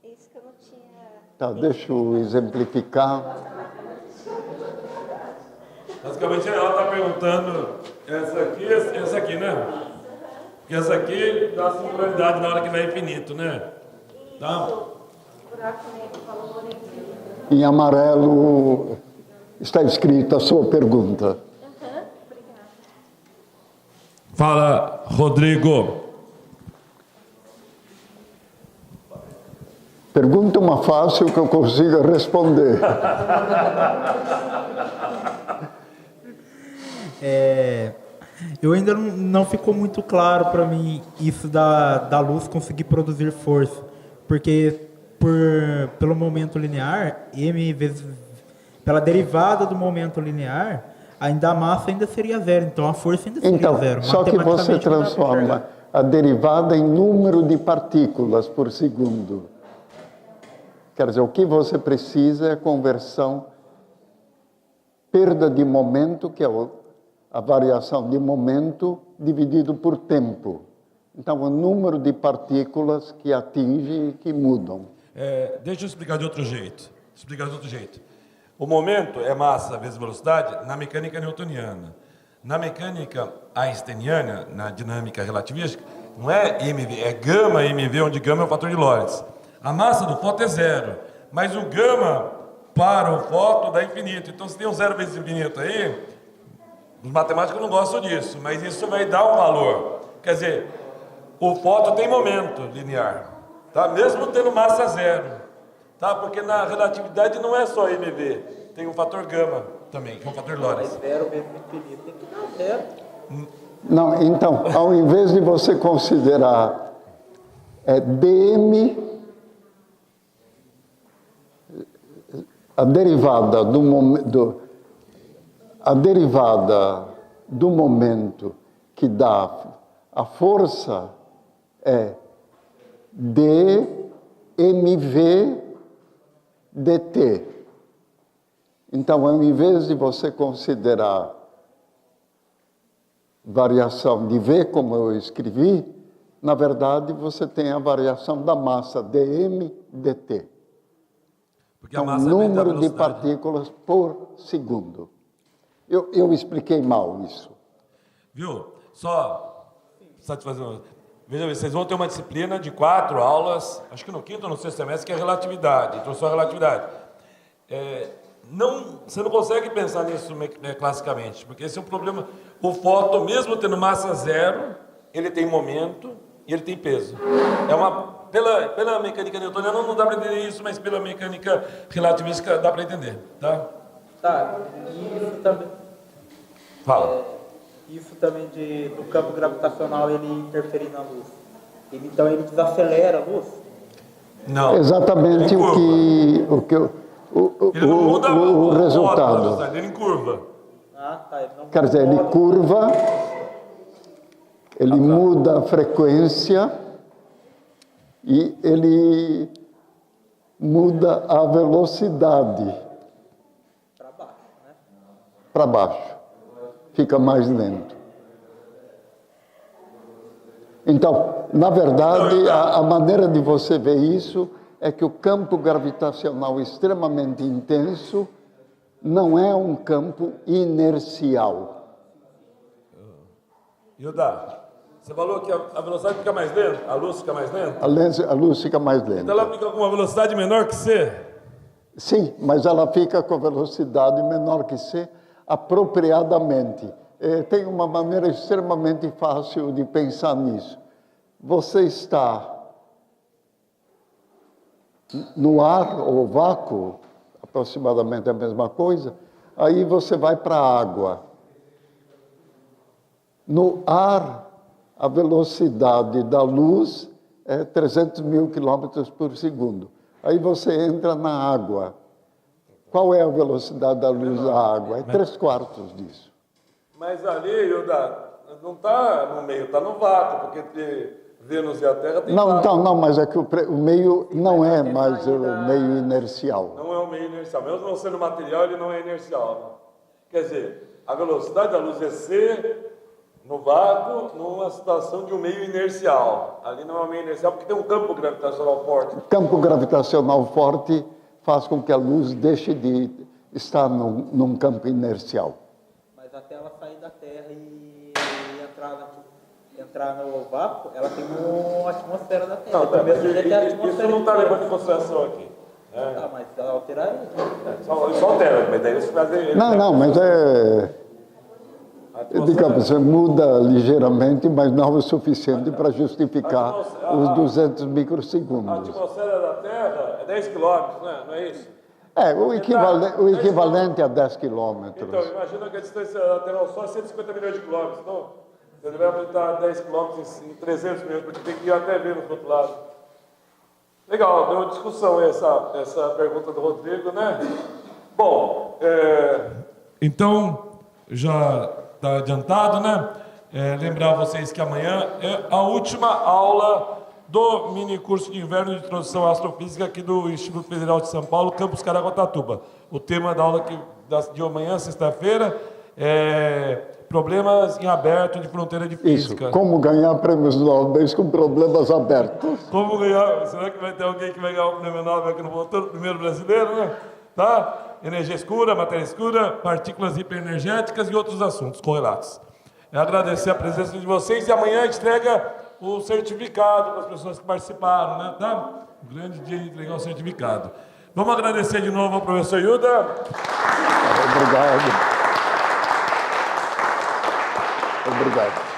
Isso que eu não tinha... Tá, deixa eu exemplificar. Basicamente, ela está perguntando essa aqui, né? Porque essa aqui dá singularidade na hora que vai infinito, né? Tá? Buraco negro, valor infinito. Em amarelo está escrita a sua pergunta. Obrigada. Fala, Rodrigo. Pergunta uma fácil que eu consiga responder. Eu ainda não ficou muito claro para mim isso da luz conseguir produzir força, porque pelo momento linear, m vezes pela derivada do momento linear, ainda a massa ainda seria zero, então a força ainda seria zero. Só que você Matematicamente, não dá pra transforma enxergar. a derivada em número de partículas por segundo. Quer dizer, o que você precisa é a conversão perda de momento, que é a variação de momento dividido por tempo. Então, o número de partículas que atinge e que mudam. Deixa eu explicar de outro jeito. O momento é massa vezes velocidade na mecânica newtoniana. Na mecânica einsteiniana, na dinâmica relativística, não é mv, é gama mv, onde gama é o fator de Lorentz. A massa do fóton é zero, mas o gama para o fóton dá infinito. Então, se tem um zero vezes infinito aí, os matemáticos não gostam disso, mas isso vai dar um valor. Quer dizer, o fóton tem momento linear, tá? Mesmo tendo massa zero, tá? Porque na relatividade não é só mv, tem um fator gama também, que é um fator Lorentz. Mas zero vezes infinito tem que dar zero. Não, então, ao invés de você considerar dm, a derivada do momento que dá a força é dmv dt. Então, ao invés de você considerar variação de v, como eu escrevi, na verdade, você tem a variação da massa dm dt. Porque a Então, massa é vezes a número de velocidade. partículas por segundo. Eu expliquei mal isso. Viu? Só satisfazendo. Veja bem, vocês vão ter uma disciplina de 4 aulas, acho que no 5º ou no 6º semestre, que é relatividade, introdução à relatividade. Você não consegue pensar nisso classicamente, porque esse é um problema. O fóton, mesmo tendo massa zero, ele tem momento e ele tem peso. Pela mecânica newtoniana não dá para entender isso, mas pela mecânica relativística dá para entender, tá? Tá, e isso também, Fala. isso também do campo gravitacional, ele interferir na luz. Então ele desacelera a luz? Não. Exatamente Ele ele não muda o a resultado. velocidade, ele em curva. Ah, tá. Ele não Quer dizer, ele pode- curva, ele muda a frequência e ele muda a velocidade Para baixo, né? para baixo. Fica mais lento. Então, na verdade, a maneira de você ver isso é que o campo gravitacional extremamente intenso não é um campo inercial. Yudá, você falou que a velocidade fica mais lenta, a luz fica mais lenta? A luz fica mais Então lenta. ela fica com uma velocidade menor que C? Sim, mas ela fica com a velocidade menor que c apropriadamente. Tem uma maneira extremamente fácil de pensar nisso. Você está no ar ou vácuo, aproximadamente a mesma coisa, aí você vai para a água. No ar, a velocidade da luz é 300 mil quilômetros por segundo. Aí você entra na água. Qual é a velocidade da luz da água? É 3/4 disso. Mas ali, Yudá, não está no meio, está no vácuo, porque entre Vênus e a Terra tem Não, vácuo. então, não, mas é que o meio não é mais o meio inercial. Não é um meio inercial. Mesmo não sendo material, ele não é inercial. Quer dizer, a velocidade da luz é c no vácuo, numa situação de um meio inercial. Ali não é um meio inercial porque tem um campo gravitacional forte. O campo gravitacional forte faz com que a luz deixe de estar num campo inercial. Mas até ela sair da Terra e entrar no vácuo, ela tem uma atmosfera da Terra. Não, Então, mesmo mas jeito é a isso atmosfera não está de levando Terra. em consideração aqui. Tá, mas ela alteraria. Só altera, mas daí você faz... Não, mas digamos, você muda ligeiramente, mas não o suficiente para justificar os 200 A microsegundos. atmosfera da Terra é 10 quilômetros, né? Não é isso? O equivalente a 10 quilômetros. Então, imagina que a distância lateral só é 150 milhões de quilômetros. Então, você vai aumentar 10 quilômetros em 300 milhões, porque tem que ir até Vênus do outro lado. Legal, deu uma discussão essa pergunta do Rodrigo, né? Bom, Então, já está adiantado, né? Lembrar vocês que amanhã é a última aula do mini curso de inverno de introdução à astrofísica aqui do Instituto Federal de São Paulo, campus Caraguatatuba. O tema da aula de amanhã, sexta-feira, é problemas em aberto de fronteira de Isso, física. como ganhar prêmios Nobel com problemas abertos. Como ganhar? Será que vai ter alguém que vai ganhar o prêmio Nobel aqui no futuro? Primeiro brasileiro, né? Tá? Energia escura, matéria escura, partículas hiperenergéticas e outros assuntos correlatos. Agradecer a presença de vocês e amanhã entrega o certificado para as pessoas que participaram, né? Tá? Um grande dia de entregar o certificado. Vamos agradecer de novo ao professor Yuda. Obrigado. Obrigado.